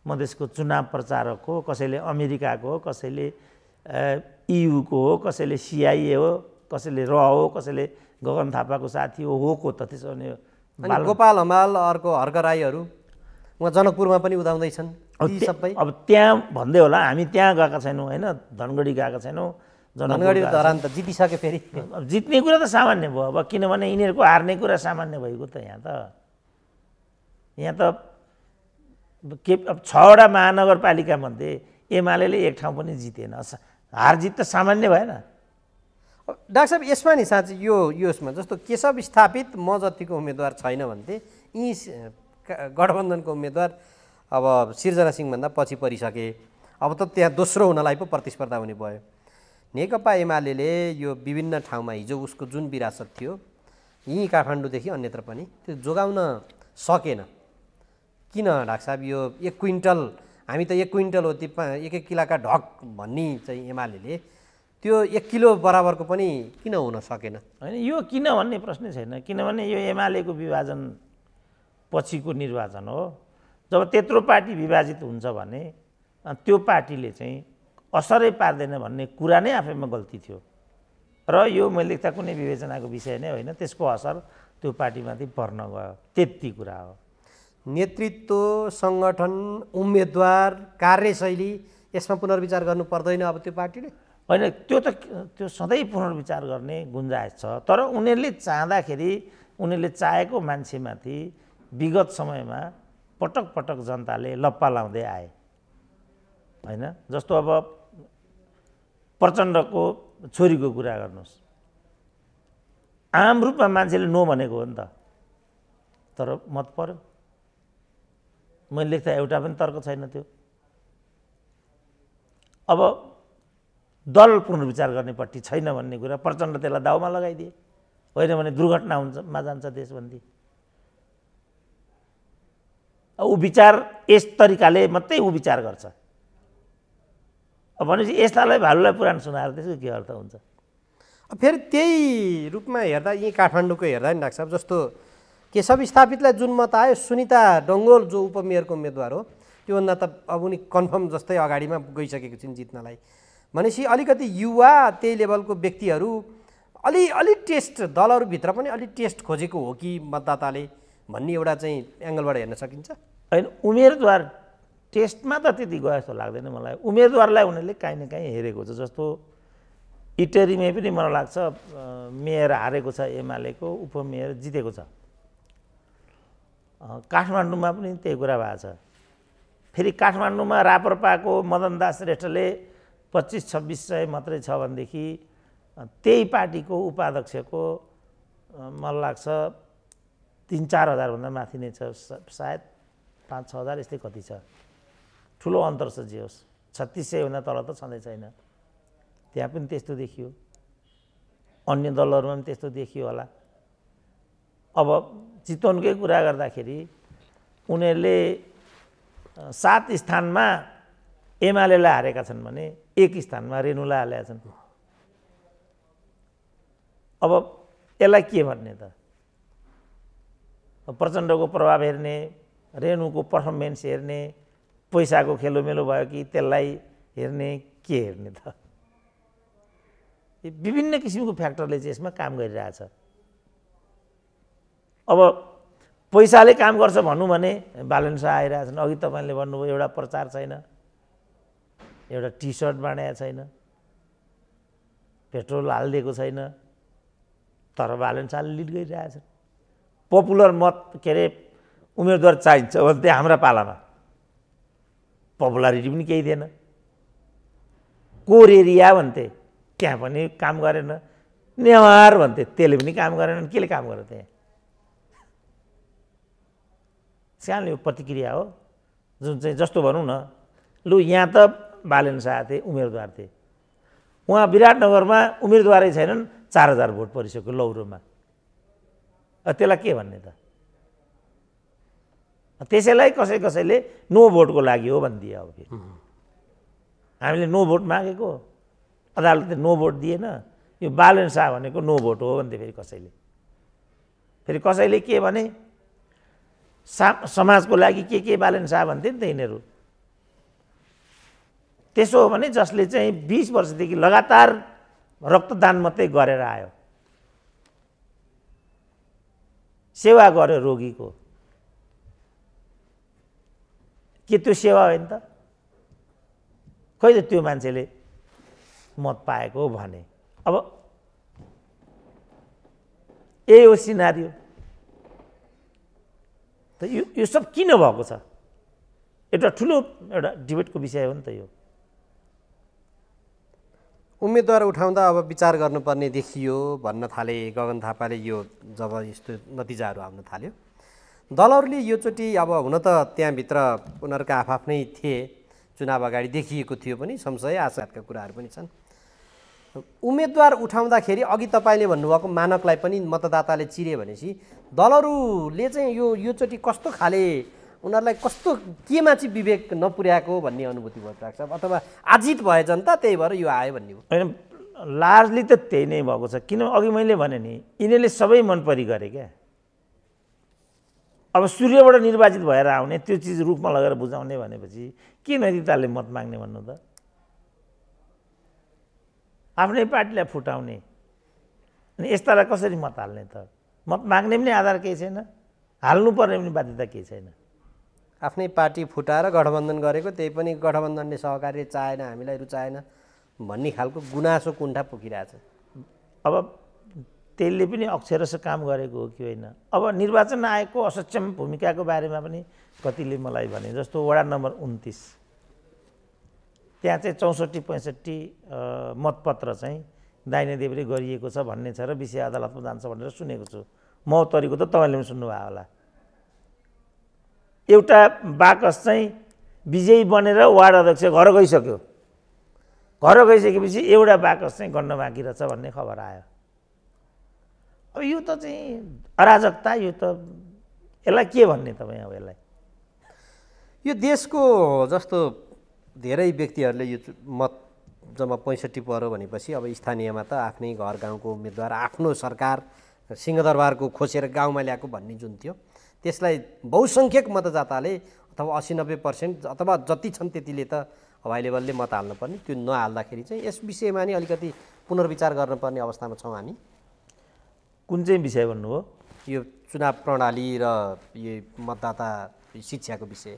मधेसको चुनाव प्रचारक हो, कसैले अमेरिकाको हो, कसैले EU को हो, कसैले CIA हो, कसैले र हो, कसैले गगन थापाको साथी हो को त। त्यसो भने गोपाल हमाल, अर्को हर्क राईहरू उहाँ जनकपुरमा पनि उदाउँदैछन् ती सबै। अब त्यहाँ भन्दै होला, हामी त्यहाँ गएका छैनौँ होइन, धनगढी गएका छैनौँ। धनगढी धरान त जितिसक्यो फेरि। अब जित्ने कुरा त सामान्य भयो अब, किनभने यिनीहरूको हार्ने कुरा सामान्य भएको त। यहाँ त के, अब 6वटा महानगरपालिका मध्ये एमाले एक ठाउँ पनि जितेन। हार जित त सामान्य भएन? डाक्टर साहब, यसमा नि साँच्चै यसमा जस्तो केशव स्थापित म जतिको उम्मेदवार छैन भन्थे, यी गठबन्धनको उम्मेदवार अब सिर्जना सिंहभन्दा पछि परिसके। अब त त्यहाँ दोस्रो हुनलाई पो प्रतिस्पर्धा हुने भयो। नेकपा एमाले यो विभिन्न ठाउँमा हिजो उसको जुन विरासत थियो यहीँ काठमाडौँदेखि अन्यत्र पनि त्यो जोगाउन सकेन। किन डाक्टर साहब? यो 1 क्विन्टल, हामी त 1 क्विन्टल हो, ती 1-1 किलोका ढक भन्ने चाहिँ एमाले त्यो 1 किलो बराबरको पनि किन हुन सकेन? होइन, यो किन भन्ने प्रश्नै छैन। किनभने यो एमालेको विभाजन पछिको निर्वाचन हो। जब त्यत्रो पार्टी विभाजित हुन्छ भने त्यो पार्टीले चाहिँ असरै पार्दैन भन्ने कुरा नै आफैमा गल्ती थियो। र यो मैले लेख्दा कुनै विवेचनाको विषय नै होइन, त्यसको असर त्यो पार्टीमाथि पर्न गयो, त्यति कुरा हो। नेतृत्व, सङ्गठन, उम्मेदवार, कार्यशैली यसमा पुनर्विचार गर्नु पर्दैन अब त्यो पार्टीले? होइन, त्यो सधैँ पुनर्विचार गर्ने गुन्जाइस छ। तर उनीहरूले चाहँदाखेरि उनीहरूले चाहेको मान्छेमाथि विगत समयमा पटक पटक जनताले लप्पा लाउँदै आए होइन। जस्तो अब प्रचण्डको छोरीको कुरा गर्नुहोस्, आम रूपमा मान्छेले नो भनेको हो नि त, तर मत पर्यो। मैले लेख्दा एउटा पनि तर्क छैन त्यो। अब दल पुनर्विचार गर्नेपट्टि छैन भन्ने कुरा प्रचण्ड त्यसलाई दाउमा लगाइदिए, होइन भने दुर्घटनामा जान्छ देश भन्दी। ऊ विचार यस तरिकाले मात्रै ऊ विचार गर्छ। अब भनेपछि यसलाई भालुलाई पुराण सुनाएर त्यसको के अर्थ हुन्छ? फेरि त्यही रूपमा हेर्दा यहीँ काठमाडौँको हेर्दा नि डाक्टर साहब, जस्तो केशव स्थापितलाई जुन मत आयो, सुनिता डङ्गोल जो उपमेयरको उम्मेदवार हो त्योभन्दा त अब उनी कन्फर्म जस्तै अगाडिमा गइसकेको छिन् जित्नलाई। भनेपछि अलिकति युवा त्यही लेभलको व्यक्तिहरू अलि टेस्ट, दलहरूभित्र पनि अलि टेस्ट खोजेको हो कि मतदाताले भन्ने एउटा चाहिँ एङ्गलबाट हेर्न सकिन्छ। होइन, उम्मेदवार टेस्टमा त त्यति गयो जस्तो लाग्दैन मलाई। उम्मेदवारलाई उनीहरूले काहीँ न काहीँ हेरेको छ। जस्तो इटरीमै पनि मलाई लाग्छ मेयर हारेको छ एमालेको, उपमेयर जितेको छ। काठमाडौँमा पनि त्यही कुरा भएको छ। फेरि काठमाडौँमा राप्रपाको मदनदास श्रेष्ठले 25-2600 मात्रै छ भनेदेखि त्यही पार्टीको उपाध्यक्षको मलाई लाग्छ 3-4 हजारभन्दा माथि नै छ, सायद 5-6 हजार यस्तै कति छ। ठुलो अन्तर छ। जे होस् 3600भन्दा तल त छँदै छैन। त्यहाँ पनि त्यस्तो देखियो, अन्य दलहरूमा पनि त्यस्तो देखियो होला। अब चितवनकै कुरा गर्दाखेरि उनीहरूले 7 स्थानमा एमालेलाई हारेका छन् भने 1 स्थानमा रेणुलाई हालेका छन्। अब यसलाई के भन्ने त? प्रचण्डको प्रभाव हेर्ने, रेणुको पर्फर्मेन्स हेर्ने, पैसाको खेलोमेलो भयो कि त्यसलाई हेर्ने, के हेर्ने त? विभिन्न किसिमको फ्याक्टरले चाहिँ यसमा काम गरिरहेछ। अब पैसाले काम गर्छ भनौँ भने बालन शाह आइरहेछन्। अघि तपाईँले भन्नुभयो एउटा प्रचार छैन, एउटा टी सर्ट बाँडेको छैन, पेट्रोल हालिदिएको छैन, तर बालन शाहले लिड गरिरहेछन्। पपुलर मत के अरे उम्मेदवार चाहिन्छ भन्थे हाम्रा पालामा, पपुलारिटी पनि केही थिएन। कोर एरिया भन्थे, त्यहाँ पनि काम गरेन। नेवार भन्थे, त्यसले पनि काम गरेनन्। केले काम गर्यो त्यहाँ? सानो प्रतिक्रिया हो जुन चाहिँ जस्तो भनौँ न, लु यहाँ त बालन शाह थिए, उम्मेदवार थिए, उहाँ विराटनगरमा उम्मेदवारै छैनन्, 4000 भोट परिसक्यो लौरोमा। त्यसलाई के भन्ने त? त्यसैलाई कसैले नो भोटको लागि हो भनिदिए। अब फेरि हामीले नो भोट मागेको, अदालतले नो भोट दिएन, यो बालन शाह भनेको नो भोट हो भन्थे। फेरि कसैले के भने समाजको लागि के बालन शाह भन्थे नि त यिनीहरू। त्यसो हो भने जसले चाहिँ 20 वर्षदेखि लगातार रक्तदान मात्रै गरेर आयो, सेवा गर्यो रोगीको, के त्यो सेवा होइन त? खोइ त त्यो मान्छेले मत पाएको भने। अब यही हो सिनारियो। त यो सब किन भएको छ? एउटा ठुलो डिबेटको विषय हो नि त यो। उम्मेदवार उठाउँदा अब विचार गर्नुपर्ने देखियो भन्न थाले गगन थापाले। यो जब यस्तो नतिजाहरू आउन थाल्यो, दलहरूले योचोटि अब हुन त त्यहाँभित्र उनीहरूका आफ्नै थिए, चुनाव अगाडि देखिएको थियो पनि, संशय आशाका कुराहरू पनि छन्। उम्मेदवार उठाउँदाखेरि अघि तपाईँले भन्नुभएको मानकलाई पनि मतदाताले चिरे भनेपछि दलहरूले चाहिँ योचोटि कस्तो खाले उनीहरूलाई कस्तो केमा चाहिँ विवेक नपुर्याएको भन्ने अनुभूति भइरहेको छ, अथवा आजित भए जनता त्यही भएर यो आयो भन्ने हो? होइन, लार्जली त त्यही नै भएको छ। किन अघि मैले भने नि, यिनीहरूले सबै मनपरी गरे क्या। अब सूर्यबाट निर्वाचित भएर आउने त्यो चिज रूपमा लगेर बुझाउने भनेपछि के नैतिकताले मत माग्ने भन्नु त? आफ्नै पार्टीलाई फुटाउने अनि यस्तालाई कसरी मत हाल्ने त? मत माग्ने पनि आधार केही छैन, हाल्नुपर्ने पनि बाध्यता केही छैन। आफ्नै पार्टी फुटाएर गठबन्धन गरेको, त्यही पनि गठबन्धनले सहकार्य चाहेन, हामीलाई रुचाएन भन्ने खालको गुनासो कुण्ठा पोखिरहेछ। अब त्यसले पनि अक्षरशः काम गरेको हो कि होइन? अब निर्वाचन आयोगको असक्षम भूमिकाको बारेमा पनि कतिले मलाई भने, जस्तो वडा नम्बर 29 त्यहाँ चाहिँ 64-65 मतपत्र चाहिँ दाहिने देब्रे गरिएको छ भन्ने छ र विषय अदालतमा जान्छ भनेर सुनेको छु। महोत्तरीको त तपाईँले पनि सुन्नुभयो होला। एउटा बाकस चाहिँ विजयी बनेर वार्ड अध्यक्ष घर गइसक्यो, घर गइसकेपछि एउटा बाकस चाहिँ गन्न बाँकी रहेछ भन्ने खबर आयो। अब यो त चाहिँ अराजकता, यो त यसलाई के भन्ने तपाईँ? अब यसलाई यो देशको जस्तो धेरै व्यक्तिहरूले यो मत जम्मा 65 पर्यो भनेपछि अब स्थानीयमा त आफ्नै घर गाउँको उम्मेदवार, आफ्नो सरकार सिंहदरबारको खोसेर गाउँमा ल्याएको भन्ने जुन थियो त्यसलाई बहुसङ्ख्यक मतदाताले अथवा 80-90% अथवा जति छन् त्यतिले त अभाइलेबलले मत हाल्नुपर्ने, त्यो नहाल्दाखेरि चाहिँ यस विषयमा नि अलिकति पुनर्विचार गर्नुपर्ने अवस्थामा छौँ हामी। कुन चाहिँ विषय भन्नुभयो? यो चुनाव प्रणाली र यो मतदाता शिक्षाको विषय।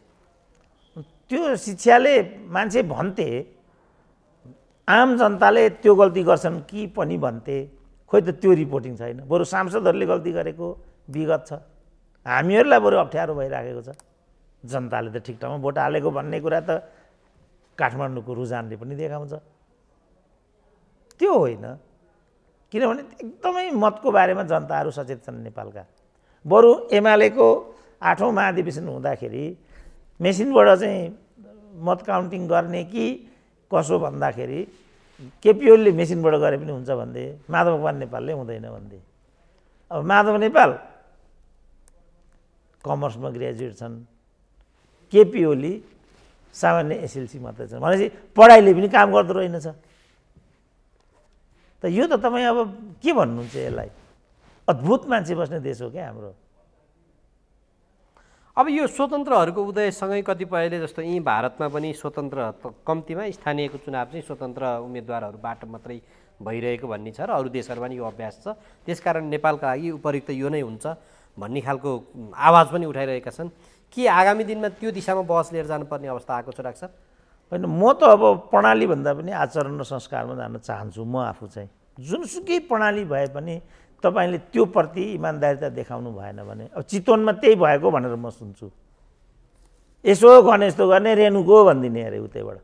त्यो शिक्षाले मान्छे भन्थे, आम जनताले त्यो गल्ती गर्छन् कि पनि भन्थे, खोइ त त्यो रिपोर्टिङ छैन। बरु सांसदहरूले गल्ती गरेको विगत छ, हामीहरूलाई बरु अप्ठ्यारो भइराखेको छ। जनताले त ठिक ठाउँमा भोट हालेको भन्ने कुरा त काठमाडौँको रुझानले पनि देखाउँछ। त्यो होइन, किनभने एकदमै मतको बारेमा जनताहरू सचेत छन् नेपालका। बरु एमालेको 8औं महाधिवेशन हुँदाखेरि मेसिनबाट चाहिँ मत काउन्टिङ गर्ने कि कसो भन्दाखेरि केपी ओलीले मेसिनबाट गरे पनि हुन्छ भन्थे, माधव कुमार नेपालले हुँदैन भन्थे। अब माधव नेपाल कमर्समा ग्रेजुएट छन्, केपी ओली सामान्य एसएलसी मात्रै छन् भनेपछि पढाइले पनि काम गर्दो रहेनछ। त यो त तपाईँ अब के भन्नुहुन्छ यसलाई? अद्भुत मान्छे बस्ने देश हो क्या हाम्रो। अब यो स्वतन्त्रहरूको उदयसँगै कतिपयले जस्तो यहीँ भारतमा पनि स्वतन्त्र कम्तीमा स्थानीयको चुनाव चाहिँ स्वतन्त्र उम्मेदवारहरूबाट मात्रै भइरहेको भन्ने छ र अरू देशहरूमा पनि यो अभ्यास छ। त्यसकारण नेपालका लागि उपयुक्त यो नै हुन्छ भन्ने खालको आवाज पनि उठाइरहेका छन्। के आगामी दिनमा त्यो दिशामा बहस लिएर जानुपर्ने अवस्था आएको छ डाक्टर साहब? होइन, म त अब प्रणाली भन्दा पनि आचरण र संस्कारमा जान चाहन्छु। म आफू चाहिँ जुनसुकै प्रणाली भए पनि तपाईँले त्यो प्रति इमान्दारिता देखाउनु भएन भने, अब चितवनमा त्यही भएको भनेर म सुन्छु, यसो गर्ने यस्तो गर्ने रेणुको भनिदिने अरे उतैबाट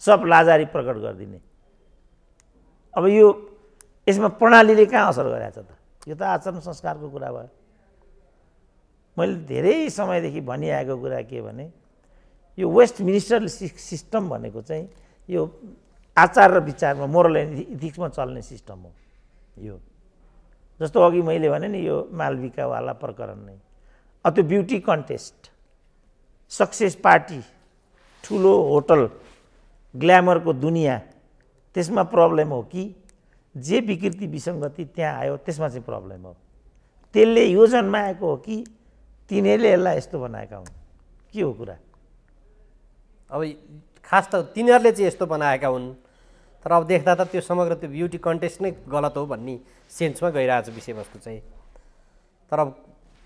सब लाजारी प्रकट गरिदिने। अब यो यसमा प्रणालीले कहाँ असर गरेको छ त? यो त आचरण संस्कारको कुरा भयो। मैले धेरै समयदेखि भनिआएको कुरा के भने यो वेस्ट मिनिस्टर सिस्टम भनेको चाहिँ यो आचार र विचारमा मोरल एन्ड इथिक्समा चल्ने सिस्टम हो। यो जस्तो अघि मैले भने नि यो मालविकावाला प्रकरण नै, त्यो ब्युटी कन्टेस्ट, सक्सेस पार्टी, ठुलो होटल, ग्ल्यामरको दुनियाँ, त्यसमा प्रब्लम हो कि जे विकृति विसङ्गति त्यहाँ आयो त्यसमा चाहिँ प्रब्लम हो? त्यसले यो जन्माएको हो कि तिनीहरूले यसलाई यस्तो बनाएका हुन्? के हो कुरा? अब खास त तिनीहरूले चाहिँ यस्तो बनाएका हुन्, तर अब देख्दा त त्यो समग्र त्यो ब्युटी कन्टेस्ट नै गलत हो भन्ने सेन्समा गइरहेछ विषयवस्तु चाहिँ। तर अब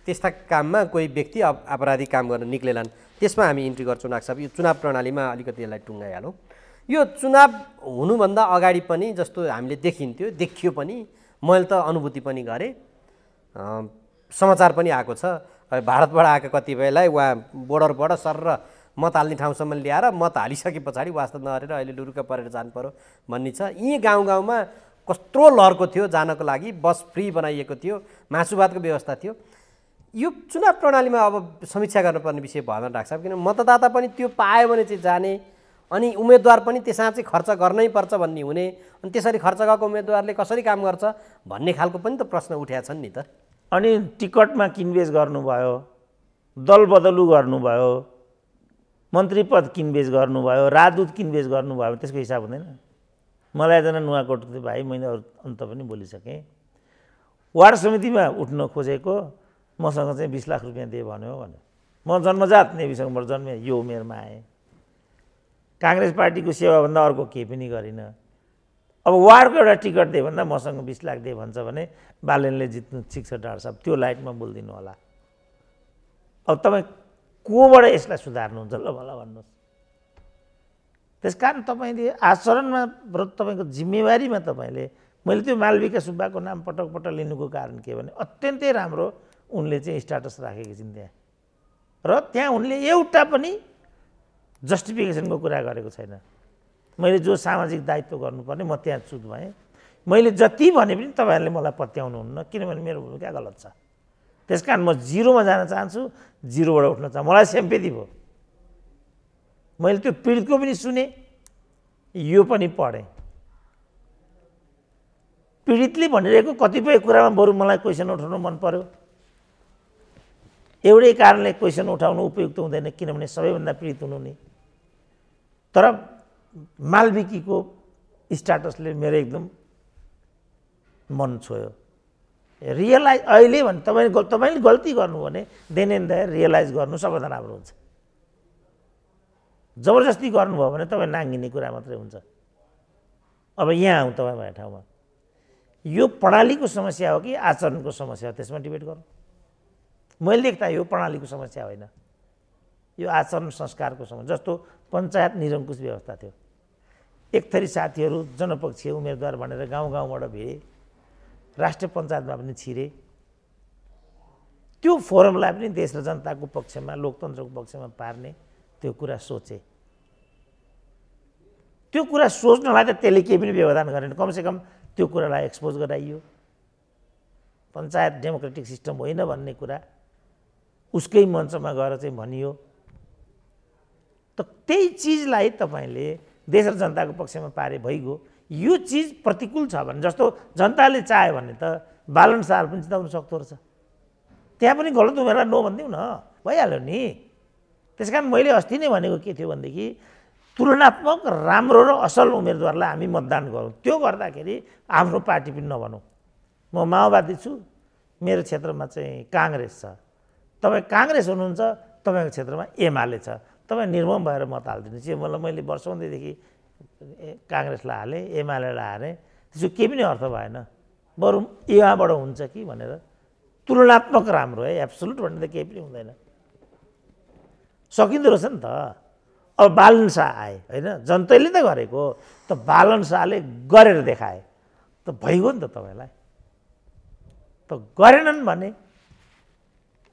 त्यस्ता काममा कोही व्यक्ति अपराधिक काम गर्न निक्लेलान्, त्यसमा हामी इन्ट्री गर्छौँ। डाक्टर साहब, यो चुनाव प्रणालीमा अलिकति यसलाई टुङ्गाइहालौँ। यो चुनाव हुनुभन्दा अगाडि पनि जस्तो हामीले देखियो पनि, मैले त अनुभूति पनि गरेँ, समाचार पनि आएको छ। भारतबाट आएका कतिपयलाई उहाँ बोर्डरबाट सर र मत हाल्ने ठाउँसम्म ल्याएर मत हालिसके पछाडि वास्ता नहरेर अहिले लुरुक्क परेर जानु पर्यो भन्ने छ। यी गाउँ गाउँमा कत्रो लहरको थियो जानको लागि, बस फ्री बनाइएको थियो, मासु भातको व्यवस्था थियो। यो चुनाव प्रणालीमा अब समीक्षा गर्नुपर्ने विषय भएन डाक्टर साहब, किन मतदाता पनि त्यो पायो भने चाहिँ जाने, अनि उम्मेदवार पनि त्यसमा चाहिँ खर्च गर्नै पर्छ भन्ने हुने, अनि त्यसरी खर्च गएको उम्मेदवारले कसरी काम गर्छ भन्ने खालको पनि त प्रश्न उठाएका छन् नि त। अनि टिकटमा किनबेच गर्नुभयो, दल बदलु गर्नुभयो, मन्त्री पद किनबेच गर्नुभयो, राजदूत किनबेच गर्नुभयो, त्यसको हिसाब हुँदैन? मलाई एकजना नुवाकोटको भाइ, मैले अरू अन्त पनि बोलिसकेँ, वार्ड समितिमा उठ्न खोजेको, मसँग चाहिँ 20 लाख रुपियाँ दिए भन्यो भने, म जन्मजात नेविसँगबाट जन्मेँ, यो उमेरमा आएँ, काङ्ग्रेस पार्टीको सेवाभन्दा अर्को केही पनि गरिनँ। अब वार्डको एउटा टिकट दिए भन्दा मसँग 20 लाख दिए भन्छ भने बालेनले जित्नु ठिक छ डाक्टर साहब, त्यो लाइटमा बोलिदिनु होला। अब तपाईँ कोबाट यसलाई सुधार्नुहुन्छ ल मलाई भन्नुहोस्? त्यस कारण तपाईँले आचरणमा र तपाईँको जिम्मेवारीमा तपाईँले, मैले त्यो मालविका सुब्बाको नाम पटक पटक लिनुको कारण के भने अत्यन्तै राम्रो उनले चाहिँ स्ट्याटस राखेकी छिन् त्यहाँ, र त्यहाँ उनले एउटा पनि जस्टिफिकेसनको कुरा गरेको छैन। मैले जो सामाजिक दायित्व गर्नुपर्ने म त्यहाँ चुत भएँ। मैले जति भने पनि तपाईँहरूले मलाई पत्याउनुहुन्न, किनभने मेरो भूमिका गलत छ। त्यस कारण म जिरोमा जान चाहन्छु, जिरोबाट उठ्न चाहन्छु। मलाई सेम्पेथी भयो, मैले त्यो पीडितको पनि सुने, यो पनि पढेँ। पीडितले भनिरहेको कतिपय कुरामा बरु मलाई क्वेसन उठाउनु मन पर्यो। एउटै कारणले क्वेसन उठाउनु उपयुक्त हुँदैन, किनभने सबैभन्दा पीडित हुनु नि। तर मालविकीको स्ट्याटसले मेरो एकदम मन छोयो। रियलाइज अहिले भने तपाईँले गल्ती गर्नु भने देन एन्ड देयर रियलाइज गर्नु सबभन्दा राम्रो हुन्छ। जबरजस्ती गर्नुभयो भने तपाईँ नाङ्गिने कुरा मात्रै हुन्छ। अब यहाँ आउँ तपाईँ भएको ठाउँमा, यो प्रणालीको समस्या हो कि आचरणको समस्या हो, त्यसमा डिबेट गरौँ। मैले देख्दा यो प्रणालीको समस्या होइन, यो आचरण संस्कारको समस्या। जस्तो पञ्चायत निरङ्कुश व्यवस्था थियो, एक थरी साथीहरू जनपक्षीय उम्मेदवार भनेर गाउँ गाउँबाट भिडे, राष्ट्रिय पञ्चायतमा पनि छिरे। त्यो फोरमलाई पनि देश र जनताको पक्षमा, लोकतन्त्रको पक्षमा पार्ने त्यो कुरा सोचे। त्यो कुरा सोच्नलाई त त्यसले केही पनि व्यवधान गरेन, कमसेकम त्यो कुरालाई एक्सपोज गराइयो। पञ्चायत डेमोक्रेटिक सिस्टम होइन भन्ने कुरा उसकै मञ्चमा गएर चाहिँ भनियो। त त्यही चिजलाई तपाईँले देश र जनताको पक्षमा पारे भइगयो। यो चिज प्रतिकूल छ भने, जस्तो जनताले चाह्यो भने त बालन शाह पनि जिताउन सक्दो रहेछ, त्यहाँ पनि गलत उम्मेदवार नो भनिदिउँ न, भइहाल्यो नि। त्यस कारण मैले अस्ति नै भनेको के थियो भनेदेखि तुलनात्मक राम्रो र असल उम्मेदवारलाई हामी मतदान गरौँ। त्यो गर्दाखेरि आफ्नो पार्टी पनि नभनौँ। म माओवादी छु, मेरो क्षेत्रमा चाहिँ काङ्ग्रेस छ, तपाईँ काङ्ग्रेस हुनुहुन्छ, तपाईँको क्षेत्रमा एमाले छ, तपाईँ निर्मम भएर मत हालिदिनुहोस्। यो मतलब मैले वर्षौँदेखि काङ्ग्रेसलाई हालेँ, एमालेलाई हालेँ, त्यसको केही पनि अर्थ भएन। बरु यहाँबाट हुन्छ कि भनेर तुलनात्मक राम्रो है, एब्सोल्युट भन्ने त केही पनि हुँदैन। सकिँदो रहेछ नि त। अब बालन शाह आए होइन, जनताले त गरेको, त बालन शाहले गरेर देखाए त भइगयो नि त। तपाईँलाई त गरेनन् भने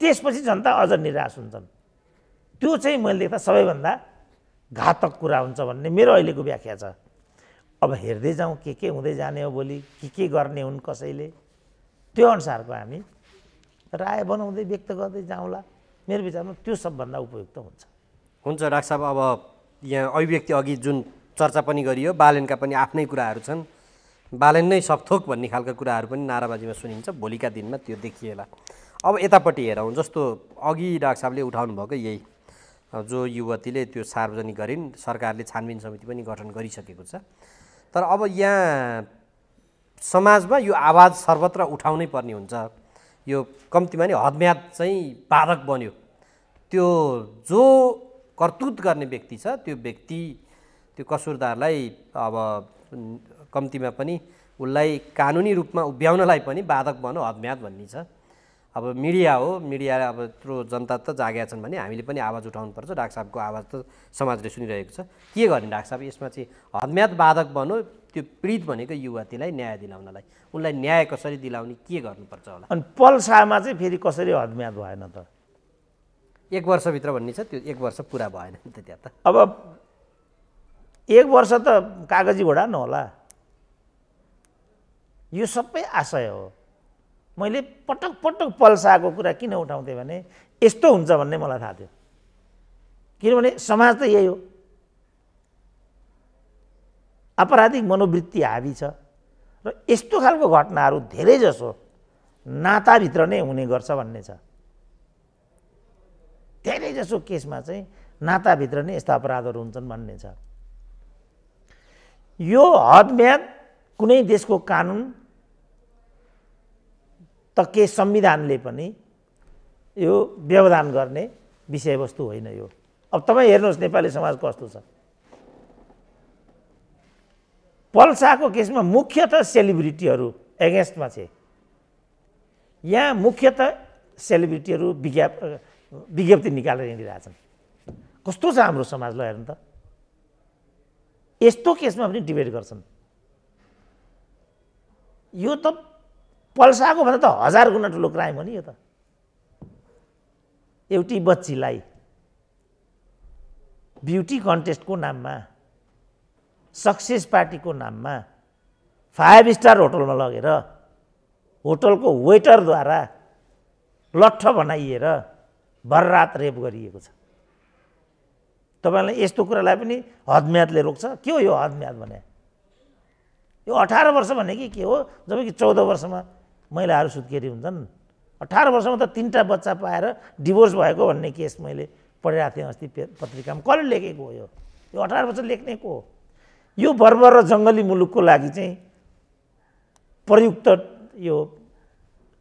त्यसपछि जनता अझ निराश हुन्छन्। त्यो चाहिँ मैले देख्दा सबैभन्दा घातक कुरा हुन्छ भन्ने मेरो अहिलेको व्याख्या छ। अब हेर्दै जाउँ के हुँदै जाने हो, भोलि के गर्ने हुन् कसैले, त्यो अनुसारको हामी राय बनाउँदै व्यक्त गर्दै जाउँला। मेरो विचारमा त्यो सबभन्दा उपयुक्त हुन्छ। हुन्छ डाक्टर साहब, अब यहाँ अभिव्यक्ति अघि जुन चर्चा पनि गरियो, बालेनका पनि आफ्नै कुराहरू छन्, बालेन नै सबथोक भन्ने खालका कुराहरू पनि नाराबाजीमा सुनिन्छ, भोलिका दिनमा त्यो देखिएला। अब यतापट्टि हेरौँ, जस्तो अघि डाक्टर साहबले उठाउनु भएको यही जो युवतीले त्यो सार्वजनिक गरिन्, सरकारले छानबिन समिति पनि गठन गरिसकेको छ। तर अब यहाँ समाजमा यो आवाज सर्वत्र उठाउनै पर्ने हुन्छ। यो कम्तीमा नि हदम्याद चाहिँ बाधक बन्यो। त्यो जो करतुत गर्ने व्यक्ति छ, त्यो व्यक्ति, त्यो कसुरदारलाई अब कम्तीमा पनि उसलाई कानुनी रूपमा उभ्याउनलाई पनि बाधक बन्यो, हदम्याद भन्ने छ। अब मिडिया हो, मिडिया अब यत्रो जनता त जागेका छन् भने हामीले पनि आवाज उठाउनुपर्छ। डाक्टर साहबको आवाज त समाजले सुनिरहेको छ। के गर्ने डाक्टर साहब, यसमा चाहिँ हदम्याद बाधक बन्यो त्यो पीडित भनेको युवतीलाई न्याय दिलाउनलाई, उनलाई न्याय कसरी दिलाउने, के गर्नुपर्छ होला? अनि पल शाहमा चाहिँ फेरि कसरी हदम्याद भएन त? 1 वर्षभित्र भन्ने छ, त्यो 1 वर्ष पुरा भएन नि त त्यहाँ त। अब 1 वर्ष त कागजी घोडा नहोला, यो सबै आशय हो। मैले पटक पटक पल शाहको कुरा किन उठाउँथेँ भने यस्तो हुन्छ भन्ने मलाई थाहा थियो। किनभने समाज त यही हो, आपराधिक मनोवृत्ति हावी छ र यस्तो खालको घटनाहरू धेरै जसो नाताभित्र नै हुने गर्छ भन्ने छ। धेरै जसो केसमा चाहिँ नाताभित्र नै यस्ता अपराधहरू हुन्छन् भन्ने छ। यो हदम्याद कुनै देशको कानुन त के संविधानले पनि यो व्यवधान गर्ने विषयवस्तु होइन यो। अब तपाईँ हेर्नुहोस् नेपाली समाज कस्तो छ। पल शाहको केसमा मुख्यतः सेलिब्रिटीहरू एगेन्स्टमा छे। यहाँ मुख्यतः सेलिब्रिटीहरू विज्ञप्ति निकालेर हिँडिरहेछन्। कस्तो छ हाम्रो समाज, ल हेर्नु त। यस्तो केसमा पनि डिबेट गर्छन्। यो त पल शाहको भन्दा त 1000 गुणा ठुलो क्राइम हो नि यो त। एउटी बच्चीलाई ब्युटी कन्टेस्टको नाममा, सक्सेस पार्टीको नाममा 5 स्टार होटलमा लगेर होटलको वेटरद्वारा लट्ठ बनाइएर भररात रेप गरिएको छ। तपाईँलाई यस्तो कुरालाई पनि हदम्यादले रोक्छ? के हो यो हदम्याद भने? यो 18 वर्ष भनेको के हो? जबकि 14 वर्षमा महिलाहरू सुत्केरी हुन्छन्। 18 वर्षमा त 3टा बच्चा पाएर डिभोर्स भएको भन्ने केस मैले पढिरहेको थिएँ अस्ति पत्रिकामा। कसले लेखेको हो यो? 18 वर्ष लेख्ने को हो? यो बर्बर र जङ्गली मुलुकको लागि चाहिँ प्रयुक्त यो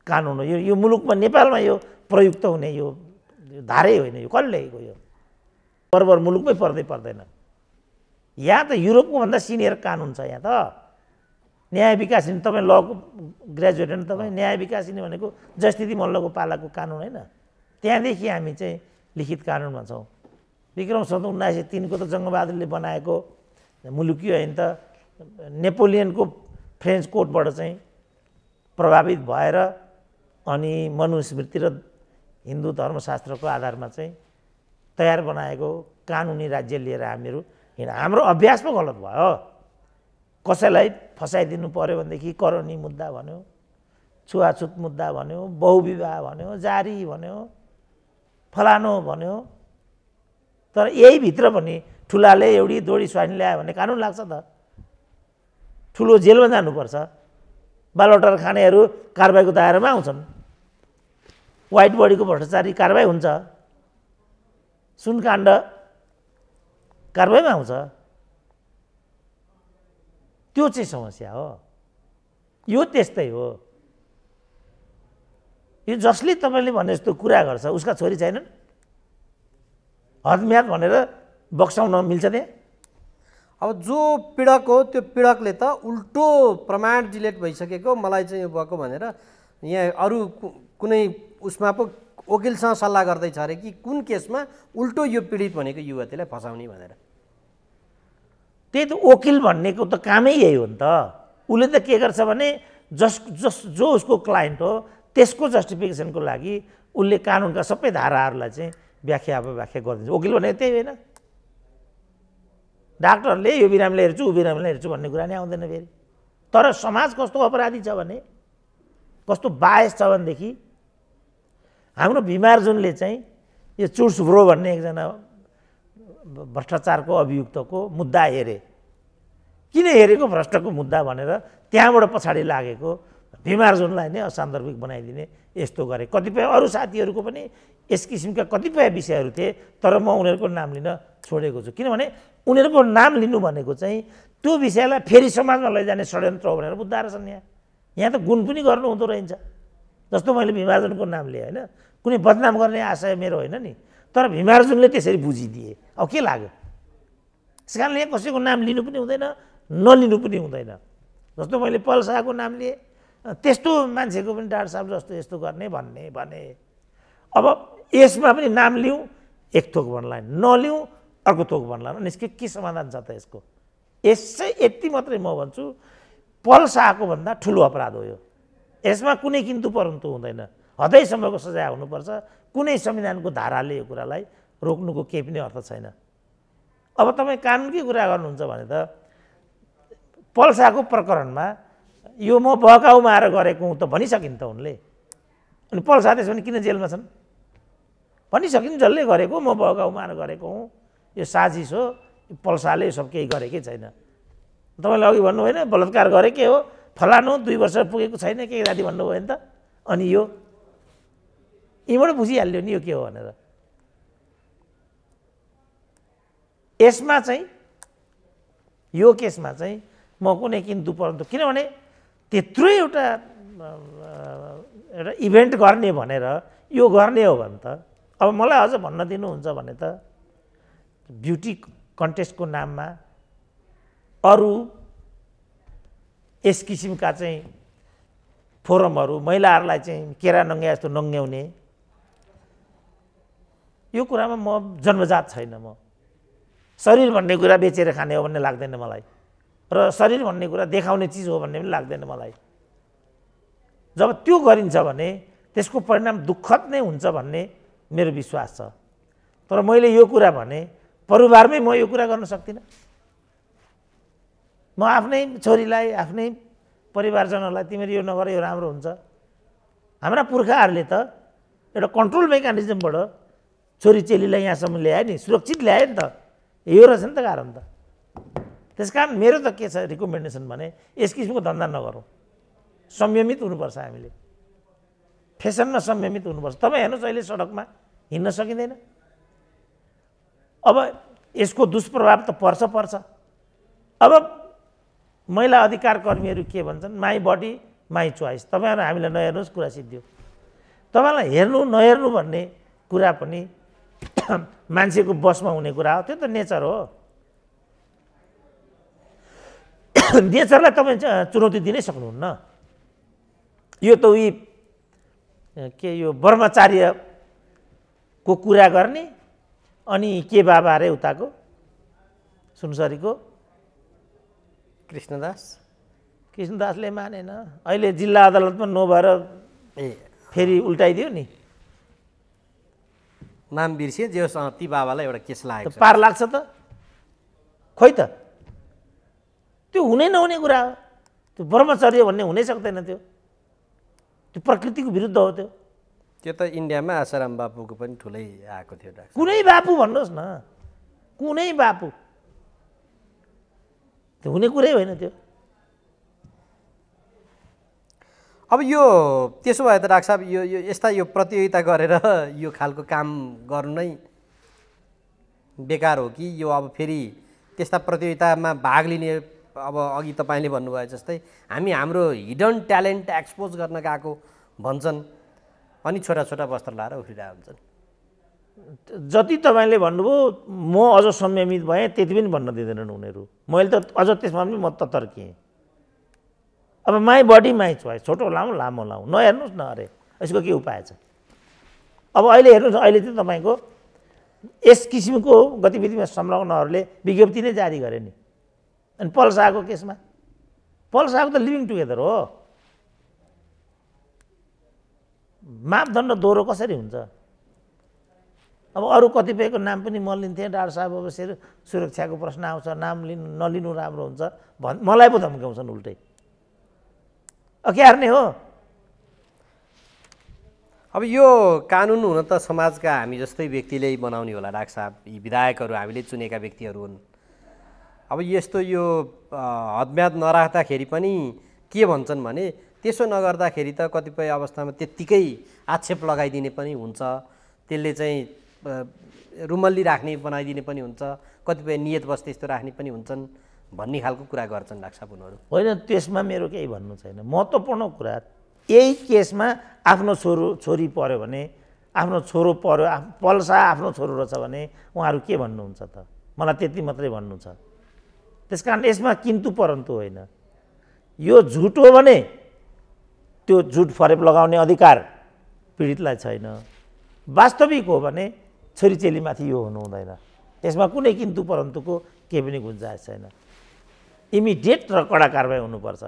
कानुन हो। यो मुलुकमा नेपालमा यो प्रयुक्त हुने यो धारै होइन, यो कसले ल्याएको यो बरबर मुलुकमै पर्दैन। यहाँ त युरोपको भन्दा सिनियर कानुन छ। यहाँ त न्याय विकासिनी, तपाईँ लको ग्रेजुएट होइन, तपाईँ न्याय विकासिनी भनेको जयस्थिति मल्लको पालाको कानुन होइन। त्यहाँदेखि हामी चाहिँ लिखित कानुनमा छौँ। विक्रम सम्वत 1903 को त जङ्गबहादुरले बनाएको मुलुकी होइन त, नेपोलियनको फ्रेन्च कोडबाट चाहिँ प्रभावित भएर अनि मनुस्मृति र हिन्दू धर्मशास्त्रको आधारमा चाहिँ तयार बनाएको कानुनी राज्य लिएर हामीहरू हाम्रो अभ्यास पो गलत भयो। कसैलाई फसाइदिनु पर्यो भनेदेखि करोनी मुद्दा भन्यो, छुवाछुत मुद्दा भन्यो, बहुविवाह भन्यो, जारी भन्यो, फलानो भन्यो। तर यही भित्र पनि ठुलाले एउटी दोडी स्वाइन ल्यायो भने कानुन लाग्छ त। ठुलो जेलमा जानुपर्छ। बालवटार खानेहरू कारबाहीको दायरामा आउँछन्। व्हाइट बडीको भ्रष्टाचारी कारबाही हुन्छ। सुनकाण्ड कारबाहीमा आउँछ। त्यो चाहिँ समस्या हो। यो त्यस्तै हो। यो जसले तपाईँले भने जस्तो कुरा गर्छ उसका छोरी छैनन्, हदम्याद भनेर बक्साउन मिल्छ त्यहाँ। अब जो पीडक हो त्यो पीडकले त उल्टो प्रमाण डिलेट भइसकेको मलाई चाहिँ यो भएको भनेर यहाँ अरू कुनै उसमा पो वकिलसँग सल्लाह गर्दैछ अरे कि कुन केसमा उल्टो यो पीडित भनेको युवतीलाई फसाउने भनेर। त्यही त वकिल भन्नेको त कामै यही हो नि त। उसले त के गर्छ भने जो उसको क्लाइन्ट हो त्यसको जस्टिफिकेसनको लागि उसले कानुनका सबै धाराहरूलाई चाहिँ व्याख्या गरिदिन्छ। वकिल भनेको त्यही होइन। डाक्टरले यो बिरामीलाई हेर्छु ऊ बिरामीलाई हेर्छु भन्ने कुरा नै आउँदैन फेरि। तर समाज कस्तो अपराधी छ भने, कस्तो बायस छ भनेदेखि हाम्रो भिमार्जुनले चाहिँ यो चुर्सब्रो भन्ने एकजना भ्रष्टाचारको अभियुक्तको मुद्दा हेरे। किन हेरेको भ्रष्टको मुद्दा भनेर त्यहाँबाट पछाडि लागेको भिमार्जुनलाई नै असान्दर्भिक बनाइदिने यस्तो गरे। कतिपय अरू साथीहरूको पनि यस किसिमका कतिपय विषयहरू थिए, तर म उनीहरूको नाम लिन छोडेको छु। किनभने उनीहरूको नाम लिनु भनेको चाहिँ त्यो विषयलाई फेरि समाजमा लैजाने षड्यन्त्र हो भनेर बुझ्दा रहेछन्। यहाँ त गुण पनि गर्नु हुँदो रहेछ। जस्तो मैले भिमार्जुनको नाम लिएँ होइन, कुनै बदनाम गर्ने आशय मेरो होइन नि, तर भिमार्जुनले त्यसरी बुझिदिए। अब के लाग्यो? त्यस कारणले यहाँ कसैको नाम लिनु पनि हुँदैन, नलिनु पनि हुँदैन। जस्तो मैले पल शाहको नाम लिएँ, त्यस्तो मान्छेको पनि डाक्टर साहब जस्तो यस्तो गर्ने भने अब यसमा पनि नाम लिउँ एक थोक भन्ला, नलिउँ अर्को थोक भन्ला, निस्के के समाधान छ त यसको? यसै यति मात्रै म भन्छु, पल शाहको भन्दा ठुलो अपराध हो यो। यसमा कुनै किन्तु परन्तु हुँदैन। हदैसम्मको सजाय हुनुपर्छ। कुनै संविधानको धाराले यो कुरालाई रोक्नुको केही पनि अर्थ छैन। अब तपाईँ कानुनकै कुरा गर्नुहुन्छ भने त पल शाहको प्रकरणमा यो म बहकाउमा आएर गरेको हुँ त भनिसकिन् त उनले। अनि पल शाह त्यसो भने किन जेलमा छन्? भनिसकिन् जसले गरेको म बहकाउमा आएर गरेको हुँ, यो साजिस हो, पल शाहले यो सब केही गरेकै छैन। तपाईँले अघि भन्नु होइन बलात्कार गरेकै हो, फलानु 2 वर्ष पुगेको छैन के राति भन्नुभयो नि त। अनि यो यहीँबाट बुझिहाल्यो नि यो के हो भनेर। यसमा चाहिँ यो केसमा चाहिँ म कुनै किन्तु परन्तु, किनभने त्यत्रो एउटा इभेन्ट गर्ने भनेर यो गर्ने हो भने त अब मलाई अझ भन्न दिनुहुन्छ भने त ब्युटी कन्टेस्टको नाममा अरू यस किसिमका चाहिँ फोरमहरू महिलाहरूलाई चाहिँ केरा नङ्ग्या जस्तो नङ्ग्याउने, यो कुरामा म जन्मजात छैन। म शरीर भन्ने कुरा बेचेर खाने हो भन्ने लाग्दैन मलाई, र शरीर भन्ने कुरा देखाउने चिज हो भन्ने पनि लाग्दैन मलाई। जब त्यो गरिन्छ भने त्यसको परिणाम दुःखद नै हुन्छ भन्ने मेरो विश्वास छ। तर मैले यो कुरा भने परिवारमै म यो कुरा गर्न सक्दिनँ। म आफ्नै छोरीलाई, आफ्नै परिवारजनहरूलाई तिमीहरू यो नगर यो राम्रो हुन्छ। हाम्रा पुर्खाहरूले त एउटा कन्ट्रोल मेकानिजमबाट छोरी चेलीलाई यहाँसम्म ल्यायो नि, सुरक्षित ल्यायो नि त। यो रहेछ नि त कारण त। त्यस कारण मेरो त के छ रिकमेन्डेसन भने यस किसिमको धन्दा नगरौँ। संयमित हुनुपर्छ हामीले, फेसनमा संयमित हुनुपर्छ। तपाईँ हेर्नुहोस् अहिले सडकमा हिँड्न सकिँदैन। अब यसको दुष्प्रभाव त पर्छ। अब महिला अधिकार कर्मीहरू के भन्छन्, माई बडी माई चोइस। तपाईँहरू हामीलाई नहेर्नुहोस् कुरा सिद्धियो। तपाईँलाई हेर्नु नहेर्नु भन्ने कुरा पनि मान्छेको बसमा हुने कुरा हो, त्यो त नेचर हो। नेचरलाई तपाईँ चुनौती दिनै सक्नुहुन्न। यो त उही के यो ब्रह्मचार्यको कुरा गर्ने अनि के बाबा अरे उताको सुनसरीको कृष्णदासले मानेन, अहिले जिल्ला अदालतमा नभएर फेरि उल्टाइदियो नि। नाम बिर्सिए जे ती बाबालाई एउटा केस लागेको छ। पार लाग्छ त? खोइ त, त्यो हुनै नहुने कुरा हो। त्यो ब्रह्मचर्य भन्ने हुनै सक्दैन। त्यो प्रकृतिको विरुद्ध हो। त्यो त इन्डियामा आसाराम बापुको पनि ठुलै आएको थियो। कुनै बापु भन्नुहोस् न, कुनै बापु, त्यो हुने कुरै होइन त्यो। अब यो त्यसो भए त डाक्टर साहब यो यस्ता यो प्रतियोगिता गरेर यो खालको काम गर्नु नै बेकार हो कि यो अब फेरि त्यस्ता प्रतियोगितामा भाग लिने, अब अघि तपाईँले भन्नुभयो जस्तै हामी हाम्रो हिडन ट्यालेन्ट एक्सपोज गर्न गएको भन्छन् अनि छोटा छोटा वस्त्र लाएर उफ्रिरहेको हुन्छन्। जति तपाईँले भन्नुभयो म अझ संयमित भएँ, त्यति पनि भन्न दिँदैनन् उनीहरू। मैले त अझ त्यसमा पनि म त तर्किएँ। अब माई बडी माई चोइस, छोटो लाउँ लामो लाउँ, नहेर्नुहोस् न। अरे यसको के उपाय छ? अब अहिले हेर्नुहोस्, अहिले चाहिँ तपाईँको यस किसिमको गतिविधिमा संलग्नहरूले विज्ञप्ति नै जारी गरे नि। अनि पल्साको केसमा, पल्साको त लिभिङ टुगेदर हो। मापदण्ड दोहोरो कसरी हुन्छ? अब अरू कतिपयको नाम पनि म लिन्थेँ, डाक्टर साहब अब सुरक्षाको प्रश्न आउँछ, नाम नलिनु राम्रो हुन्छ मलाई पो धम्काउँछन् उल्टै। के हार्ने हो? अब यो कानुन हुन त समाजका हामी जस्तै व्यक्तिले बनाउने होला डाक्टर साहब। यी विधायकहरू हामीले चुनेका व्यक्तिहरू हुन्। अब यस्तो यो हदम्याद नराख्दाखेरि पनि के भन्छन् भने त्यसो नगर्दाखेरि त कतिपय अवस्थामा त्यत्तिकै आक्षेप लगाइदिने पनि हुन्छ, त्यसले चाहिँ रुमल्ली राख्ने बनाइदिने पनि हुन्छ, कतिपय नियत बस्ते यस्तो राख्ने पनि हुन्छन् भन्ने खालको कुरा गर्छन् डाक्टर साहब उनीहरू। होइन, त्यसमा मेरो केही भन्नु छैन। महत्त्वपूर्ण कुरा यही केसमा आफ्नो छोरी पर्यो भने, आफ्नो छोरो पर्यो, पल्सा आफ्नो छोरो रहेछ भने उहाँहरू के भन्नुहुन्छ त? मलाई त्यति मात्रै भन्नु छ। त्यस कारण यसमा किन्तु परन्तु होइन। यो झुट हो भने त्यो झुट फरेप लगाउने अधिकार पीडितलाई छैन। वास्तविक हो भने छोरीचेलीमाथि यो हुनु हुँदैन। यसमा कुनै किन्तु परन्तुको केही पनि गुन्जाइस छैन। इमिडिएट र कडा कारबाही हुनुपर्छ।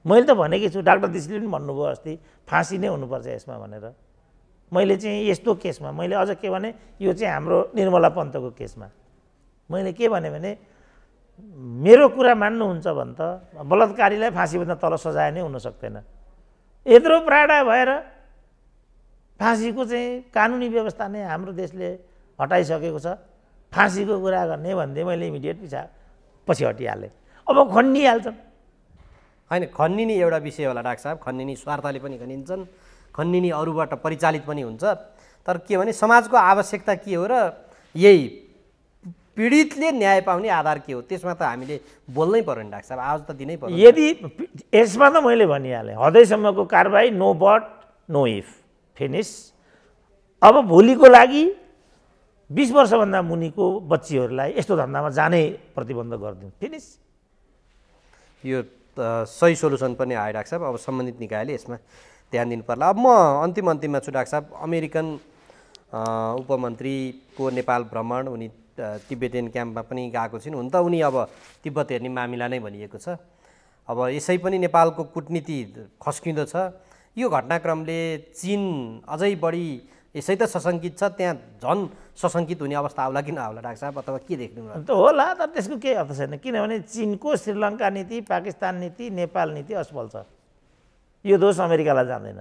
मैले त भनेकै छु, डाक्टर दिसीले पनि भन्नुभयो अस्ति, फाँसी नै हुनुपर्छ यसमा भनेर। मैले चाहिँ यस्तो केसमा मैले अझ के भने, यो चाहिँ हाम्रो निर्मला पन्तको केसमा मैले के भने मेरो कुरा मान्नुहुन्छ भने त बलात्कारीलाई फाँसीभन्दा तल सजाय नै हुन सक्दैन। यत्रो प्राडा भएर फाँसीको चाहिँ कानुनी व्यवस्था नै हाम्रो देशले हटाइसकेको छ। फाँसीको कुरा गर्ने भन्दै मैले इमिडिएट पछि हटिहालेँ। अब खन्निहाल्छन्। होइन, खन्निने एउटा विषय होला डाक्टर साहब। खन्निने स्वार्थले पनि खनिन्छन्, खन्निने अरूबाट परिचालित पनि हुन्छ। तर के भने समाजको आवश्यकता के हो र यही पीडितले न्याय पाउने आधार के हो, त्यसमा त हामीले बोल्नै पर्यो नि डाक्टर साहब, आवाज त दिनै पर्यो। यदि यसमा त मैले भनिहालेँ, हदैसम्मको कारबाही, no but no if, finish. अब भोलिको लागि 20 वर्षभन्दा मुनिको बच्चीहरूलाई यस्तो धन्दामा जानै प्रतिबन्ध गरिदिउँ, फिनिस। यो सही सोलुसन पनि आयो डाक्टर साहब। अब सम्बन्धित निकायले यसमा ध्यान दिनु पर्ला। अब म अन्तिममा छु डाक्टर साहब। अमेरिकन उपमन्त्रीको नेपाल भ्रमण, उनी तिब्बतियन क्याम्पमा पनि गएको छिन्। हुन त उनी अब तिब्बत हेर्ने मामिला नै भनिएको छ। अब यसै पनि नेपालको कूटनीति खस्किँदो छ। यो घटनाक्रमले चीन अझै बढी यसै त सशङ्कित छ, त्यहाँ झन् सशङ्कित हुने अवस्था आउला कि नआउला डाक्टर साहब, अथवा के देख्नु त होला? तर त्यसको केही अर्थ छैन, किनभने चीनको श्रीलङ्का नीति, पाकिस्तान नीति, नेपाल नीति असफल छ। यो दोष अमेरिकालाई जाँदैन।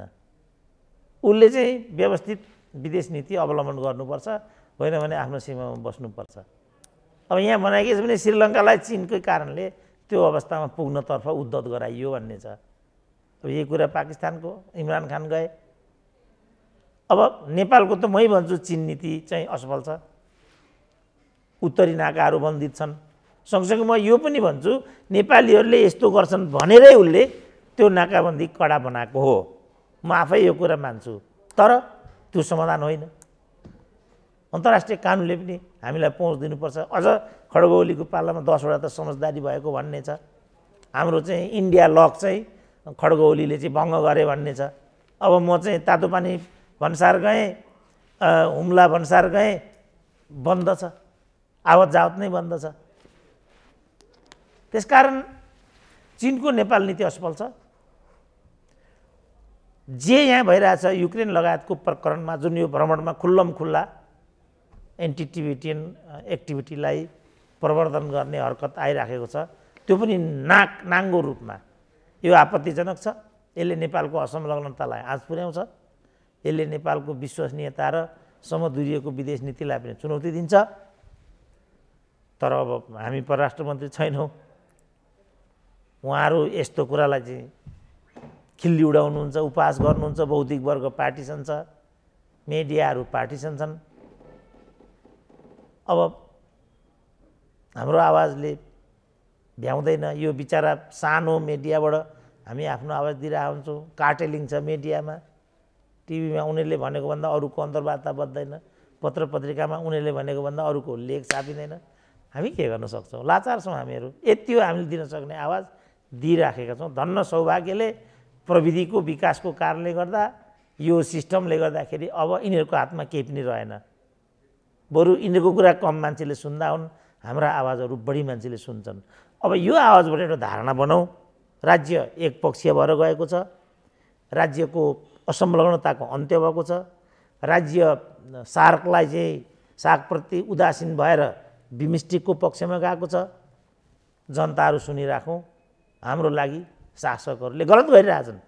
उसले चाहिँ व्यवस्थित विदेश नीति अवलम्बन गर्नुपर्छ, होइन भने आफ्नो सीमामा बस्नुपर्छ। अब यहाँ बनाएकै छ भने श्रीलङ्कालाई चीनकै कारणले त्यो अवस्थामा पुग्नतर्फ उद्धत गराइयो भन्ने छ। अब यही कुरा पाकिस्तानको इमरान खान गए। अब नेपालको त मै भन्छु चीन नीति चाहिँ असफल छ, उत्तरी नाकाहरू बन्दित छन्। सँगसँगै म यो पनि भन्छु, नेपालीहरूले यस्तो गर्छन् भनेरै उसले त्यो नाकाबन्दी कडा बनाएको हो, म आफै यो कुरा मान्छु। तर त्यो समाधान होइन। अन्तर्राष्ट्रिय कानुनले पनि हामीलाई पहुँच दिनुपर्छ। अझ खड्ग ओलीको पालामा 10 वटा त समझदारी भएको भन्ने छ। हाम्रो चाहिँ इन्डिया लक चाहिँ खड्ग ओलीले चाहिँ भङ्ग गरे भन्ने छ। अब म चाहिँ तातोपानी भन्सार गएँ, हुम्ला भन्सार गएँ, बन्द छ, आवत जावत नै बन्द छ। त्यसकारण चीनको नेपाल नीति असफल छ। जे यहाँ भइरहेछ युक्रेन लगायतको प्रकरणमा, जुन यो भ्रमणमा खुल्लम खुल्ला एन्टी टिबेटियन एक्टिभिटीलाई प्रवर्धन गर्ने हरकत आइराखेको छ, त्यो पनि नाङ्गो रूपमा यो आपत्तिजनक छ। यसले नेपालको असंलग्नतालाई आँच पुर्याउँछ। यसले नेपालको विश्वसनीयता र समदूरीयको विदेश नीतिलाई पनि चुनौती दिन्छ। तर अब हामी परराष्ट्र मन्त्री छैनौँ। उहाँहरू यस्तो कुरालाई चाहिँ खिल्ली उडाउनुहुन्छ, उपहास गर्नुहुन्छ। बौद्धिक वर्ग पार्टिसन छ, मिडियाहरू पार्टिसन छन्। अब हाम्रो आवाजले भ्याउँदैन। यो बिचरा सानो मिडियाबाट हामी आफ्नो आवाज दिइरहेको हुन्छौँ। कार्टेलिङ छ मिडियामा, टिभीमा उनीहरूले भनेको भन्दा अरूको अन्तर्वार्ता बज्दैन, पत्र पत्रिकामा उनीहरूले भनेको भन्दा अरूको लेख छापिँदैन। हामी के गर्न सक्छौँ? लाचार छौँ हामीहरू। यति हो हामीले दिन सक्ने आवाज दिइराखेका छौँ। धन्न सौभाग्यले प्रविधिको विकासको कारणले गर्दा, यो सिस्टमले गर्दाखेरि अब यिनीहरूको हातमा केही पनि रहेन। बरु यिनीहरूको कुरा कम मान्छेले सुन्दा हुन्, हाम्रा आवाजहरू बढी मान्छेले सुन्छन्। अब यो आवाजबाट एउटा धारणा बनाऊ, राज्य एकपक्षीय भएर गएको छ, राज्यको असंलग्नताको अन्त्य भएको छ, राज्य सार्कलाई चाहिँ सार्कप्रति उदासीन भएर बिमस्टिकको पक्षमा गएको छ। जनताहरू सुनिराखौँ। हाम्रो लागि शासकहरूले गलत गरिरहेछन्।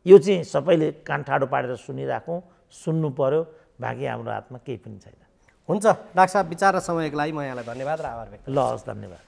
यो चाहिँ सबैले कान ठाडो पारेर सुनिराखौँ, सुन्नु पर्यो। बाँकी हाम्रो हातमा केही पनि छैन। हुन्छ डाक्टर साहब, विचार र समयको लागि म यहाँलाई धन्यवाद र आभार व्यक्त गर्छु। ल हस्, धन्यवाद।